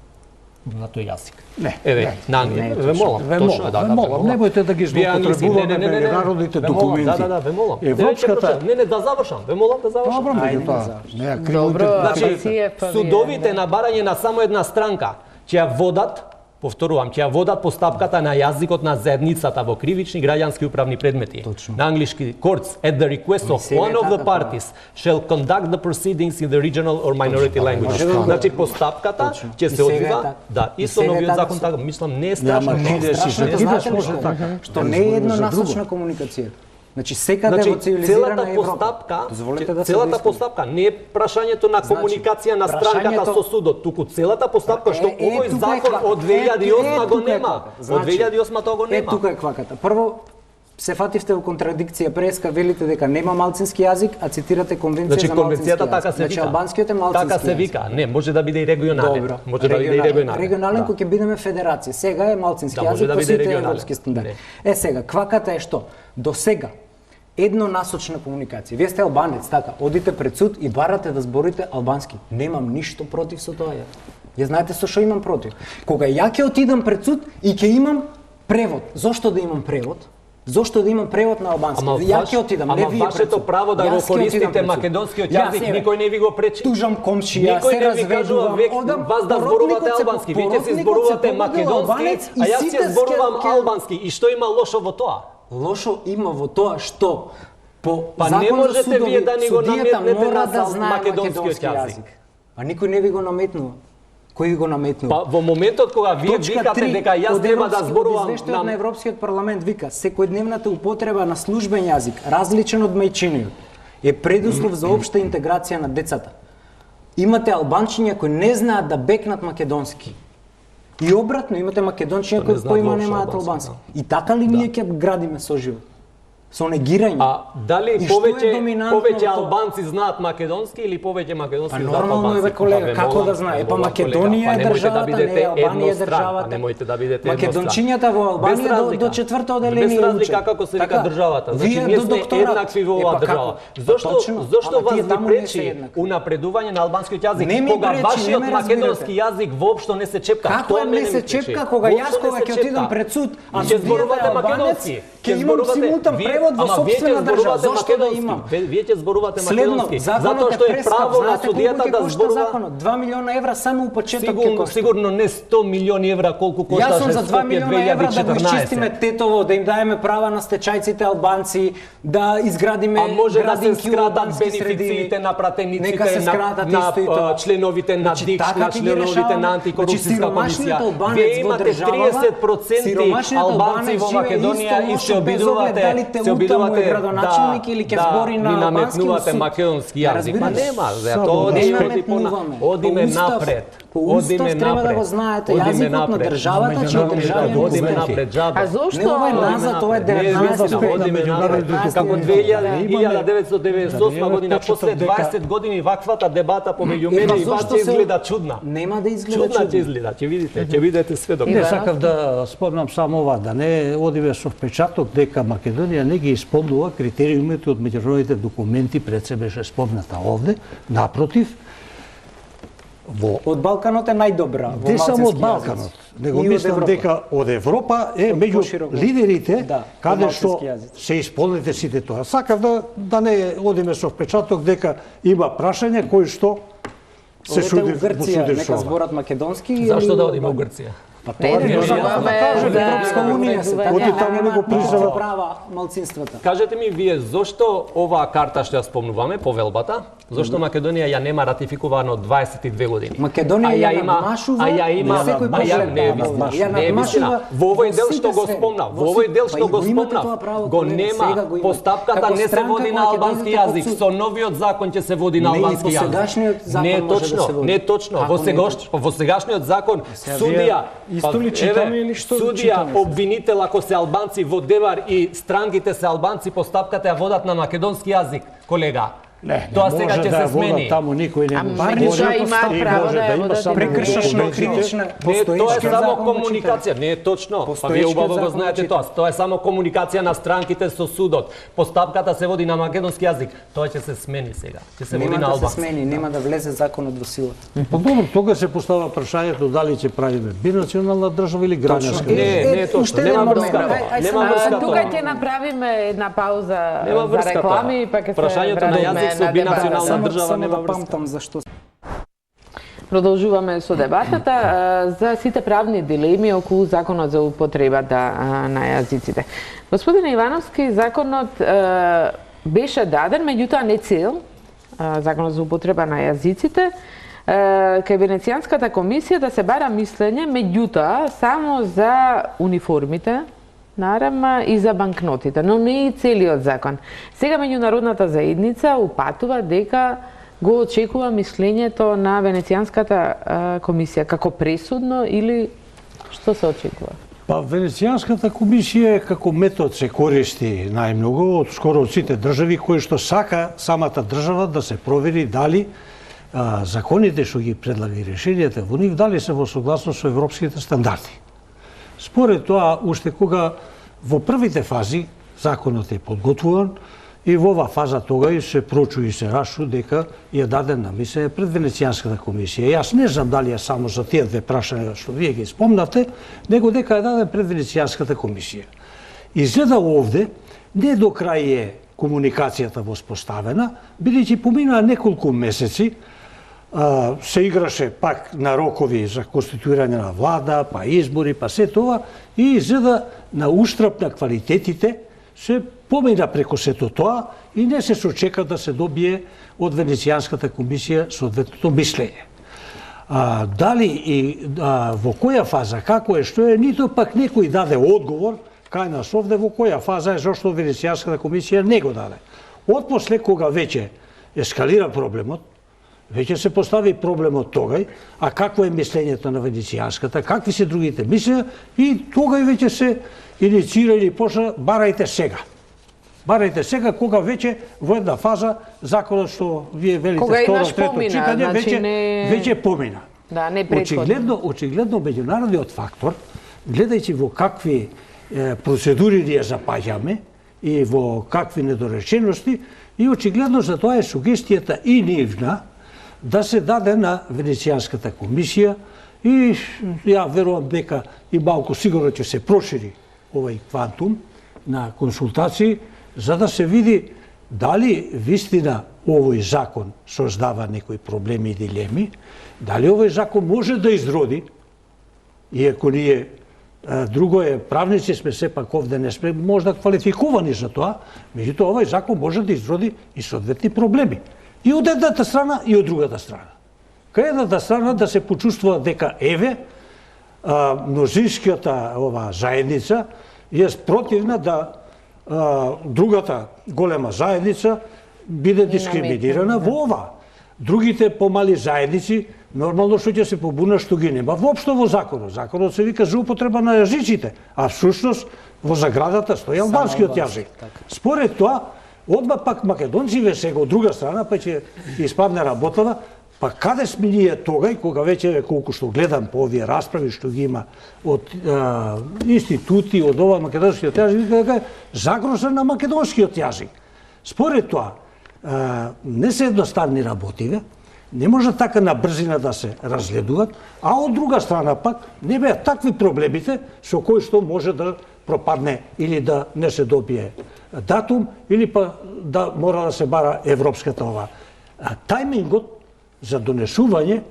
на тој јазик. Еве, на англиски. Ве молам, точно да. Немојте да ги злоупотребуваме меѓународните документи. Да, ве молам. Европската... Не, да завршам. Ве молам да завршам. Добро, меѓутоа. Добро, значи, судовите на барање на само една странка ќе ја водат, повторувам, ќе ја водат постапката на јазикот на заедницата во кривични граѓански управни предмети. На англиски, courts at the request of one of the parties shall conduct the proceedings in the regional or minority language. Значи постапката ќе се одвива, да, и со новиот закон така, мислам не е страшно. Што не е еднонасочна комуникација. Значи секаде во цивилизирана Европа. Целата постапка не е прашањето на комуникација на странката со судот, туку целата постапка што овој закон од 2008 го нема. Од 2008 тоа го нема. Тука е кваката. Прво се фативте во контрадикција, преска велите дека нема малцински јазик, а цитирате конвенција за малцински јазик. Конвенцијата така се вика. Значи албанскиот е малцински. Така се вика. Не, може да биде и регионален. Може да биде и регионален. Регионален кој ќе бидеме федерација. Сега е малцински јазик по сите европски стандарди. Сега кваката е што? До сега еднонасочна комуникација. Вие сте албанец, така, одите пред суд и барате да зборите албански. Немам ништо против со тоа. Ја знаете со што имам против. Кога ја ќе отидам пред суд и ќе имам превод. Зошто да имам превод? Зошто да имам превод на албански? Ја ќе отидам, не вие. Ама вашето право да го користите македонскиот јазик никој не ви го пречи. Тужам комшија, се разведувам, одам вас да зборувате албански. Вие ќе се зборувате македонски, а јас ќе зборувам албански. И што има лошо во тоа? Лошо има во тоа што по не можете вие да ни го наметнете мора да на знае македонскиот јазик. А никој не ви го наметнува. Кој ви го наметнува? Па во моментот кога вие викате дека јас треба да зборувам на Европскиот парламент вика секојдневната употреба на службен јазик, различен од мајчиниот, е предуслов за општа интеграција на децата. Имате албанчиња кои не знаат да бекнат македонски. И обратно, имате македончиња кои немаат албански. И така ли ние ќе градиме соживот? со негирање. А дали И што е повеќе доминантно повеќе во тоа? албанци знаат македонски или повеќе македонски знаат албански? Нормално е, бе, колега, како да знае? Па Македонија е државата, не е Албанија е државата. Немојте да бидете Македончињата во Албанија до четврто оделение без разлика како се вика државата. Значи ние сме еднакви во оваа држава. Зошто вас ви пречи унапредување на албанскиот јазик кога вашиот македонски јазик воопшто не се чепка? Како не се чепка кога јас кога ќе отидам пред суд, а судијата е албанец, ќе имам симултан превод во сопствена држава. Зошто да имам? Вие ќе зборувате македонски. Затоа што е право на судијата да зборува 2 милиона евра само у почеток ќе кошта. Сигурно не 100 милиони евра колку кошта Јас сум за 2 Скопје милиона евра да го 2014. изчистиме Тетово, да им даеме права на стечајците албанци, да изградиме А може да се градинки у скрадат албански бенефициите средини. на пратениците, Нека се скрадат исто и тоа. членовите на ДИК, на членовите на антикорупцијска комисија. Вие имате 30% албанци во Македонија и се обидувате градоначелник или ќе збори на ви албански наметнувате македонски јазик. Па нема, одиме напред. По устав треба да го знаете јазикот на државата, чија држава одиме напред, џабе. А зошто? Не, ова е назад, ова е 19 одиме напред. Како 1998 година, после 20 години ваквата дебата помеѓу мене и вас ќе изгледа чудна. Нема да изгледа Чудна ќе чудна. изгледа, ќе видите, ќе видите сведок. Не сакав да спомнам само ова, да не одиме со впечаток дека Македонија не ги исполнува критериумите од меѓународните документи, пред се беше спомната овде. Напротив, Од Балканот е најдобра во не само од малцински Балканот, јазици. него И од мислам Европа. дека од Европа е меѓу пошироко. лидерите Да, каде во што малцински јазици. се исполните сите тоа. Сакав да не одиме со впечаток дека има прашање кои што се Одете шуди у Грција, во нека зборат македонски. Зашто да одиме у Грција? Па тоа Не, не не, сакам да не, кажа, да, Европска унија се. да, Така оди таму нема не го признава. права малцинствата. Кажете ми вие зошто оваа карта што ја спомнуваме, повелбата, зошто Македонија ја нема ратификувано 22 години? Македонија А ја надмашува а ја има, секој а ја поглед не е на вистина, Ја не е вистина. надмашува Во овој дел во што го сите спомнав, сфери. во овој дел Па што и го го имате тоа спомнав, право, го колега, сега нема, го имате. постапката Како не се странка води која на ќе албански дојдете под јазик, суд. со новиот закон ќе се води на Не, и албански по јазик. сегашниот закон Не е може да точно, се води. не е точно. Како не е Во сегашниот закон судија, исто ли читаме или што судија, читаме сега? обвинител ако се албанци во Девар и странгите се албанци, постапката ја водат на македонски јазик, колега. Не, Тоа не сега може ќе да се ја водат смени. таму никој не може. Парнича има право да ја има водат само и Прекршачно документи. критична Не, тоа е постоечкиот само закон го комуникација, не е точно. Па вие Постоечкиот убаво го закон знаете го тоа. Тоа е само комуникација на странките со судот. Постапката се води на македонски јазик. Тоа ќе се смени сега. Ќе се води Нема на да се албански. смени, нема да влезе законот во сила. Па добро, тога се постава прашањето дали ќе правиме бинационална држава или граѓанска. Не е точно. уште Нема еден врска момент. тоа. Ај, Нема само врска Тука тоа. ќе направиме една пауза Нема за врска реклами, тоа. па ќе се Прашањето на вратиме јазик со на бинационална дебата. држава Само нема да врска. памтам зашто. Продолжуваме со дебатата за сите правни дилеми околу законот за употребата на јазиците. Господине Ивановски, законот беше даден, меѓутоа не цел, законот за употреба на јазиците, кај Венецијанската комисија да се бара мислење, меѓутоа само за униформите, нарама и за банкнотите, но не и целиот закон. Сега меѓународната заедница упатува дека го очекува мислењето на Венецијанската комисија како пресудно или што се очекува? Па Венецијанската комисија како метод се користи најмногу од скоро од сите држави кои што сака самата држава да се провери дали законите што ги предлага и решенијата во нив дали се во согласност со европските стандарди. Според тоа, уште кога во првите фази законот е подготвуван и во оваа фаза тогај се прочу и се рашу дека ја даден на мислење пред Венецијанската комисија. Јас не знам дали е само за тие две прашања што вие ги спомнавте, него дека е даден пред Венецијанската комисија. Изгледа овде не до крај е комуникацијата воспоставена, бидејќи поминаа неколку месеци, се играше пак на рокови за конституирање на влада, па избори, па се тоа, и изгледа на уштрап на квалитетите се помина преко сето тоа и не се сочека да се добие од Венецијанската комисија соодветното мислење. Дали и во која фаза, како е, што е, нито пак некој даде одговор кај нас овде во која фаза е зашто Венецијанската комисија не го даде. Отпосле кога веќе ескалира проблемот, веќе се постави проблемот тогај, а какво е мислењето на Венецијанската, какви се другите мислења и тогај веќе се инициира или почна барајте сега. Барајте сега кога веќе во една фаза законот што вие велите второ, трето читање веќе помина. Да, не претходно. Очигледно меѓународниот фактор, гледајќи во какви процедури ние запаѓаме и во какви недоречености, и очигледно за тоа е сугестијата и нивна да се даде на Венецијанската комисија и ја верувам дека и малку сигурно ќе се прошири овој квантум на консултации за да се види дали вистина овој закон создава некои проблеми и дилеми, дали овој закон може да изроди, иако ние друго е, правници сме сепак овде, не сме можда квалификувани за тоа, меѓутоа овој закон може да изроди и соодветни проблеми. И од едната страна и од другата страна. Кај едната страна да се почувствува дека еве, мнозинската заедница е спротивна да другата голема заедница биде дискриминирана во ова. Другите помали заедници нормално што ќе се побунат што ги нема воопшто во законот. Законот се вика за употреба на јазиците, а всушност во заградата стои албанскиот јазик. Според тоа, одма пак македонците сега од друга страна, па ќе испадне работава, па каде сме ние тогај, кога веќе колку што гледам по овие расправи што ги има од институти, од ова македонскиот јазик, дека е загроза на македонскиот јазик. Според тоа, не се едноставни работиве, не може така на брзина да се разгледуваат, а од друга страна пак не беа такви проблемите со кои што може да пропадне или да не се добие датум, или па да мора да се бара европската ова. Тајмингот за донесување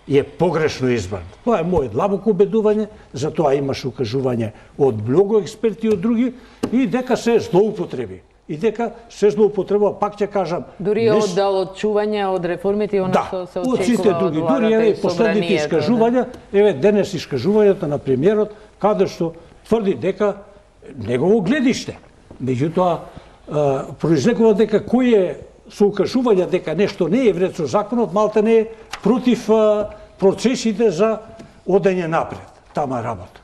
е погрешно избран. Тоа е моје длабоко убедување, за тоа имаш укажување од многу експерти и од други, и дека се злоупотреби. И дека се злоупотребува, пак ќе кажам... Дури од одчување од реформите и оно што се очекува од сите други. Дури еве последните искажувања, еве денес искажувањето на премиерот, каде што тврди дека негово гледиште. Меѓутоа, произлегува дека кој е со укажување дека нешто не е вред со законот, малте не е против процесите за одење напред. Тама е работа.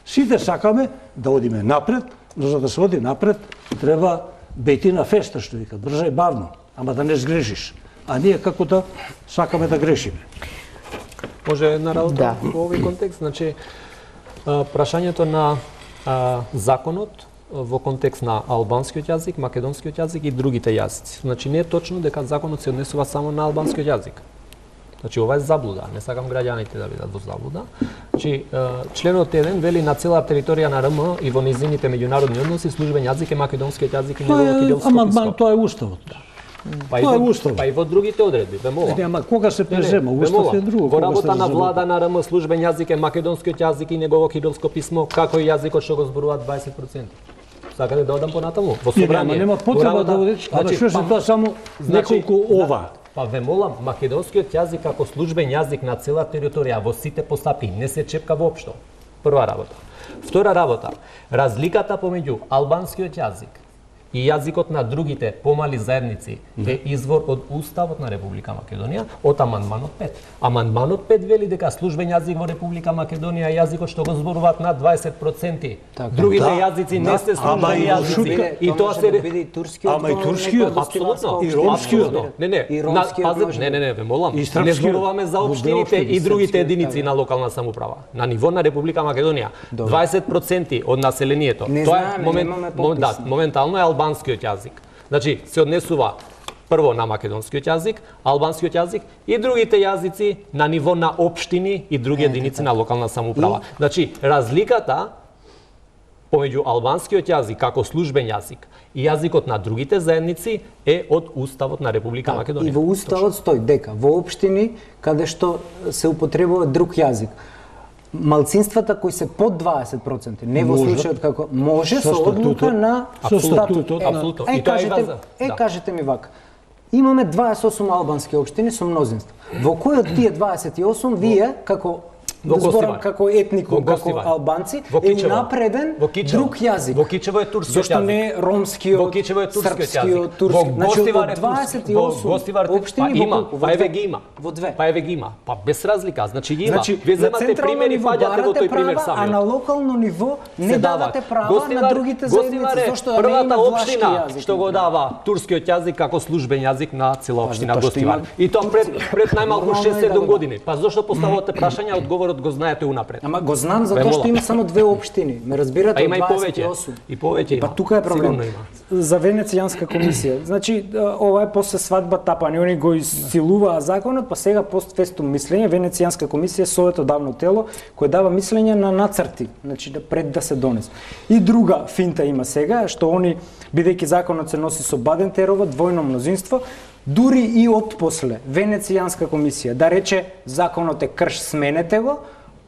Сите сакаме да одиме напред, но за да се оди напред треба бејти на феста, што вика, брза и бавно, ама да не сгрешиш. А ние како да сакаме да грешиме. Може една работа во овој контекст, значи прашањето на законот во контекст на албанскиот јазик, македонскиот јазик и другите јазици. Значи не е точно дека законот се однесува само на албанскиот јазик. Значи ова е заблуда, не сакам граѓаните да бидат во заблуда. Значи членот 1 вели на цела територија на РМ и во низините меѓународни односи службен јазик е македонскиот јазик и неговото кирилско писмо. Тоа е уставот. Тоа е уставот. Па и во другите одредби, вемова. Ама кога се презема, устав е друго. Во работа на влада на РМ службен јазик е македонскиот јазик и негово кирилско писмо, како и јазикот што го зборуваат 20%. Сакате да одам понатаму? Во собрание. Нема потреба да одиш, ама што се тоа само неколку ова. Па ве молам, македонскиот јазик како службен јазик на цела територија во сите постапки не се чепка воопшто. Прва работа. Втора работа, разликата помеѓу албанскиот јазик и јазикот на другите помали заедници е извор од Уставот на Република Македонија, од амандманот 5. Амандманот 5 вели дека службен јазик во Република Македонија е јазикот што го зборуваат над 20%. Другите јазици не се службени јазици. И тоа се биде и турскиот. Ама и турскиот, апсолутно. И ромскиот. Не, ве молам. Не зборуваме за општините и другите единици на локална самоуправа. На ниво на Република Македонија 20% од населението. Тоа е моментално е албанскиот јазик. Значи, се однесува прво на македонскиот јазик, албанскиот јазик и другите јазици на ниво на општини и други единици на локална самоуправа. Значи, разликата помеѓу албанскиот јазик како службен јазик и јазикот на другите заедници е од Уставот на Република Македонија. И во Уставот стои дека во општини каде што се употребува друг јазик, малцинствата кои се под 20%, не во случајот како може со одлука на статутот. Апсолутно. Кажете ми вака. Имаме 28 албански општини со мнозинство. Во кој од тие 28 вие како зборам како етнику, како албанци, е унапреден друг јазик. Во Кичево е турскиот јазик. Зошто не е ромскиот, во Кичево е турскиот српскиот, турски. Значи, од 28 општини па еве ги има. Во две. Па еве ги има. Па без разлика, значи ги има. Вие земате примери, фаѓате во тој пример сами. А на локално ниво не давате права на другите заедници, зошто да не има влашки јазик. Што го дава турскиот јазик како службен јазик на цела општина Гостивар. И тоа пред најмалку 6-7 години. Па зошто поставувате прашања, одговорот го знаете унапред. Ама го знам затоа што има само две општини. Ме разбирате, од 28. И повеќе има. Па тука е проблем. За Венецијанска комисија. Значи ова е после свадба тапани, они го исилуваа законот, па сега постфестум мислење Венецијанска комисија е советодавно тело кое дава мислење на нацрти, значи пред да се донесе. И друга финта има сега, што они бидејќи законот се носи со Баден-Терова, двојно мнозинство, дури и отпосле Венецијанска комисија да рече законот е крш, сменете го,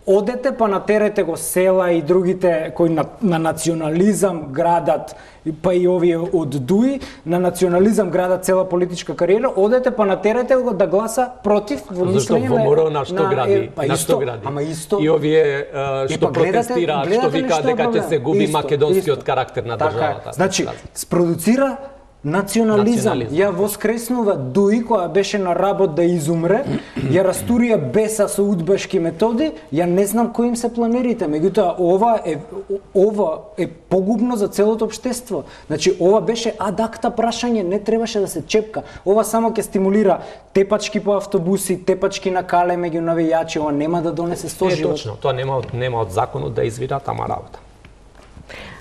одете па натерете го села и другите кои на национализам градат, па и овие од ДУИ, на национализам градат цела политичка кариера, одете па натерете го да гласа против во мислење на... Зашто во Морона што гради? На што гради? Ама исто... И овие што протестираат, што викаат дека ќе се губи македонскиот карактер на државата. Значи, спродуцира национализам. Ја воскреснува ДУИ која беше на работ да изумре, ја растурија беса со удбашки методи, ја не знам кои им се планерите, меѓутоа ова е погубно за целото општество. Значи ова беше адакта прашање, не требаше да се чепка. Ова само ќе стимулира тепачки по автобуси, тепачки на кале меѓу навијачи, ова нема да донесе соживот. Точно, тоа нема од законот да извира тама работа.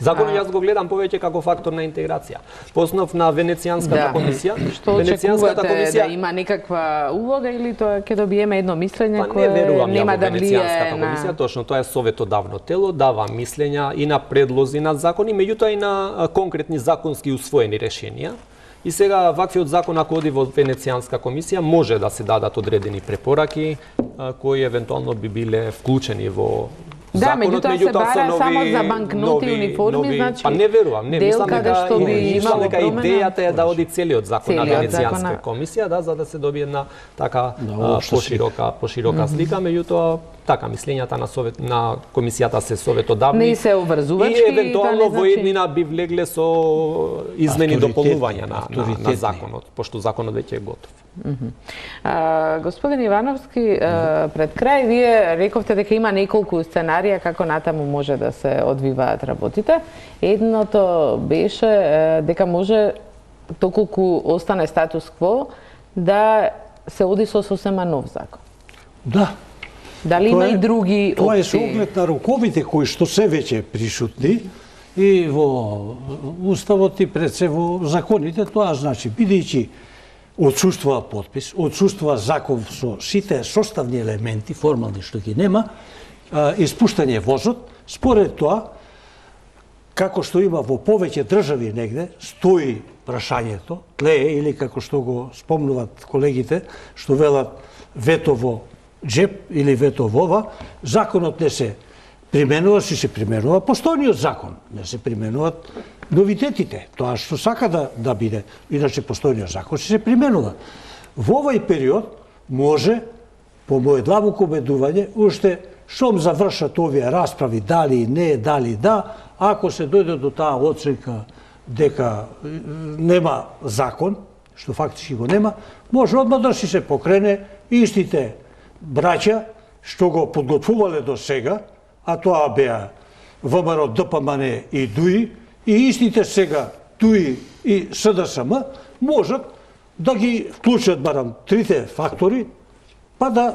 Законот јас го гледам повеќе како фактор на интеграција. По основ на Венецијанската комисија, што очекувате да има некаква улога или тоа ќе добиеме едно мислење кое нема да влијае на комисија, точно тоа е советодавно тело, дава мислења и на предлози на закони, меѓутоа и на конкретни законски усвоени решенија. И сега ваквиот закон ако оди во Венецијанска комисија може да се дадат одредени препораки кои евентуално би биле вклучени во да, меѓутоа се бара само за банкноти и униформи, значи... Па не верувам, не, мислам дека идејата е да оди целиот закон на Венецијанска комисија, да, за да се добие една така поширока слика, меѓутоа така мислењата на комисијата се советодавни. Не се обврзувачки, и евентуално во еднина би влегле со измени дополнувања на законот, пошто законот веќе е готов. Господин Ивановски, пред крај вие рековте дека има неколку сценарија како натаму може да се одвиваат работите. Едното беше дека може доколку остане статус кво да се оди со сосема нов закон. Да. Дали има и други опции? Тоа е со оглед на роковите кои што се веќе присутни и во уставот и пред се во законите, тоа значи бидејќи отсуствува подпис, отсуствува закон со сите составни елементи, формални што ги нема, испуштање возот, според тоа, како што има во повеќе држави негде, стои прашањето, тлее или како што го спомнуват колегите, што велат вето во джеп или вето во ова, законот не се применува, се применува постојниот закон, не се применуваат новитетите, тоа што сака да биде, иначе постојниот закон се применува. Во овој период може, по моје длабоко убедување, уште шом завршат овие расправи, дали не, дали да, ако се дојде до таа оценка дека нема закон, што фактички го нема, може одмah да си се покрене истите браќа што го подготвувале до сега, а тоа беа ВМРО, ДПМН и ДУИ, и истите сега ДУИ и СДСМ можат да ги вклучат барам трите фактори, па да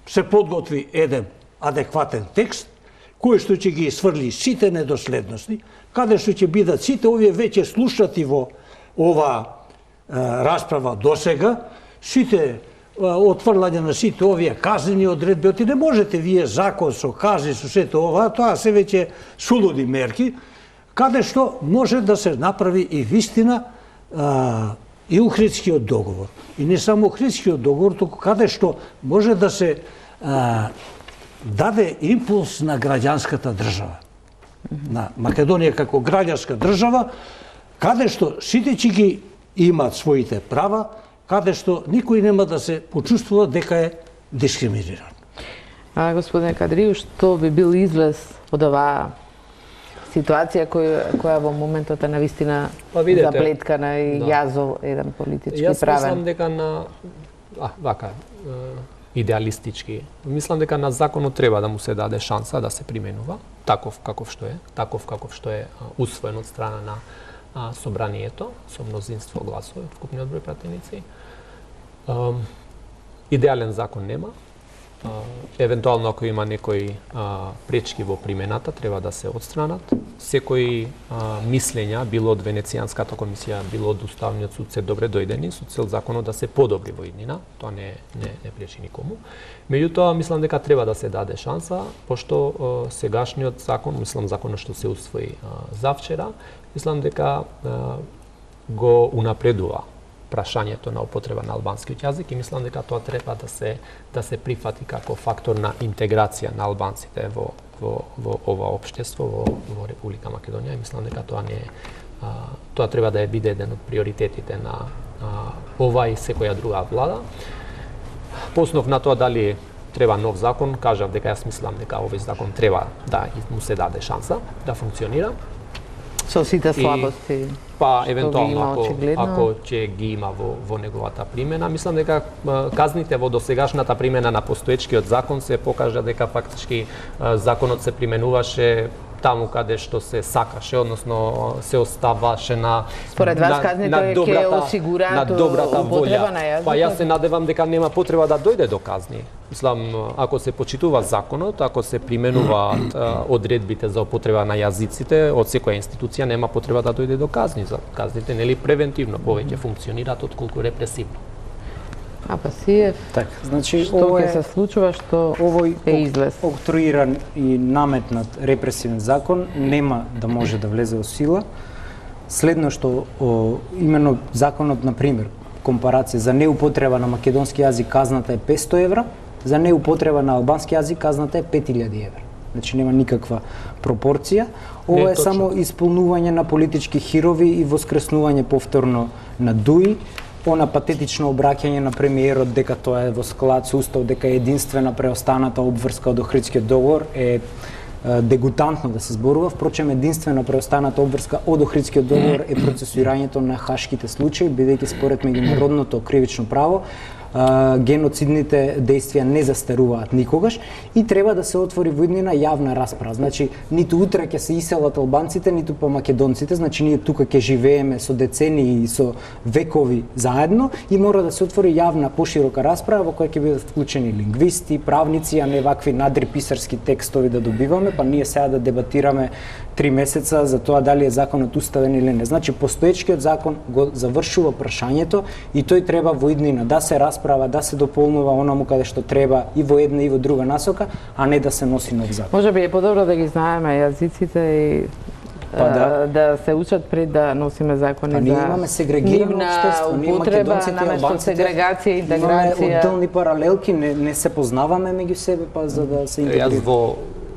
се подготви еден адекватен текст, кој што ќе ги сврли сите недоследности, каде што ќе бидат сите овие веќе слушати во ова расправа до сега, сите отфрлање на сите овие казнени одредби, оти не можете вие закон со казни, со сето ова, тоа се веќе сулуди мерки, каде што може да се направи и вистина и Охридскиот договор. И не само Охридскиот договор, туку каде што може да се даде импулс на граѓанската држава. На Македонија како граѓанска држава, каде што сите ќе ги имаат своите права, каде што никој нема да се почувствува дека е дискриминиран. Господине Кадрiju, што би бил излез од оваа ситуација која во моментот е навистина заплеткана и јазов еден политички правен? Јас мислам дека на идеалистички. Мислам дека на законот треба да му се даде шанса да се применува таков каков што е усвоен од страна на собранието со мнозинство гласови од вкупниот број пратеници. Идеален закон нема. Евентуално ако има некои пречки во примената, треба да се отстранат. Секои мислења, било од Венецијанската комисија, било од Уставниот суд, се добре дојдени со цел законот да се подобри во иднина. Тоа не пречи никому. Меѓутоа, мислам дека треба да се даде шанса, пошто сегашниот закон, мислам законот што се усвои завчера, мислам дека го унапредува прашањето на употреба на албанскиот јазик и мислам дека тоа треба да се прифати како фактор на интеграција на албанците во ова општество, во Република Македонија и мислам дека тоа треба да биде еден од приоритетите на ова и секоја друга влада. По основ на тоа дали треба нов закон, кажав дека јас мислам дека овој закон треба да му се даде шанса да функционира. Со сите слабости. Па евентуално ако ќе ги има во неговата примена, мислам дека казните во досегашната примена на постоечкиот закон се покажа дека фактички законот се применуваше таму каде што се сакаше, односно се оставаше на според вас казните ќе осигураат употреба на јазикот? Па јас се надевам дека нема потреба да дојде до казни. Мислам, ако се почитува законот, ако се применуваат одредбите за употреба на јазиците од секоја институција, нема потреба да дојде до казни. Казните нели превентивно повеќе функционираат отколку репресивно. Апасиев, така, значи што ќе се случува, што е излез? Октруиран и наметнат репресивен закон нема да може да влезе во сила. Следно што именно законот, на пример, компарација за неупотреба на македонски јазик казната е 500 евра, за неупотреба на албански јазик казната е 5000 евра. Значи нема никаква пропорција. Ова е само исполнување на политички хирови и воскреснување повторно на ДУИ. Она патетично обраќање на премиерот дека тоа е во склад со Устав, дека е единствена преостаната обврска од Охридскиот договор е дегутантно да се зборува. Впрочем, единствена преостаната обврска од Охридскиот договор е процесуирањето на хашките случаи, бидејќи според меѓународното кривично право геноцидните дејствија не застаруваат никогаш и треба да се отвори во иднина јавна расправа. Значи, ниту утре ќе се иселат албанците, ниту па македонците, значи ние тука ќе живееме со децении и со векови заедно и мора да се отвори јавна поширока расправа во која ќе бидат вклучени лингвисти, правници, а не вакви надриписарски текстови да добиваме, па ние сега да дебатираме 3 месеца за тоа дали е законот уставен или не. Значи, постоечкиот закон го завршува прашањето и тој треба во иднина да се расправа, да се дополнува онаму каде што треба и во една и во друга насока, а не да се носи нов закон. Може би е подобро да ги знаеме јазиците и да се учат пред да носиме закони за ние имаме сегрегирано општество, ние македонците и албанците сегрегација, интеграција. Имаме отделни паралелки, не се познаваме меѓу себе па за да се интегрираме. Јас во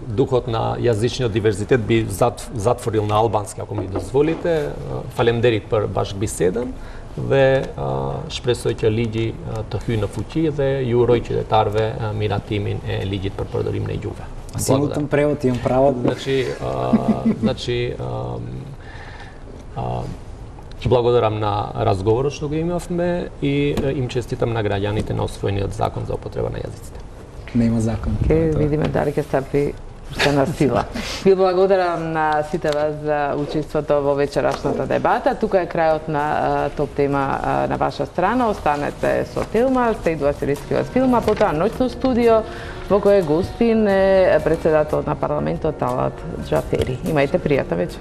духот на јазичниот диверзитет би затворил на албански, ако ми дозволите. Фалемдерит për bashkëbisedën dhe shpresoj që ligji të hyjë në fuqi dhe ju uroj qytetarëve miratimin e ligjit për përdorimin e gjuhëve. Simultan prevod imam pravo da... Значи, благодарам на разговорот што го имавме и им честитам на граѓаните на освоениот закон за употреба на јазиците. Нема закон. Ке видиме дали ќе стапи на сила. Ви благодарам на сите вас за учеството во вечерашната дебата. Тука е крајот на топ тема на ваша страна. Останете со Тилма, следува серијскиот филм, а потоа ноќно студио во кое гостин е председателот на парламентот Талат Џафери. Имајте пријатна вечер.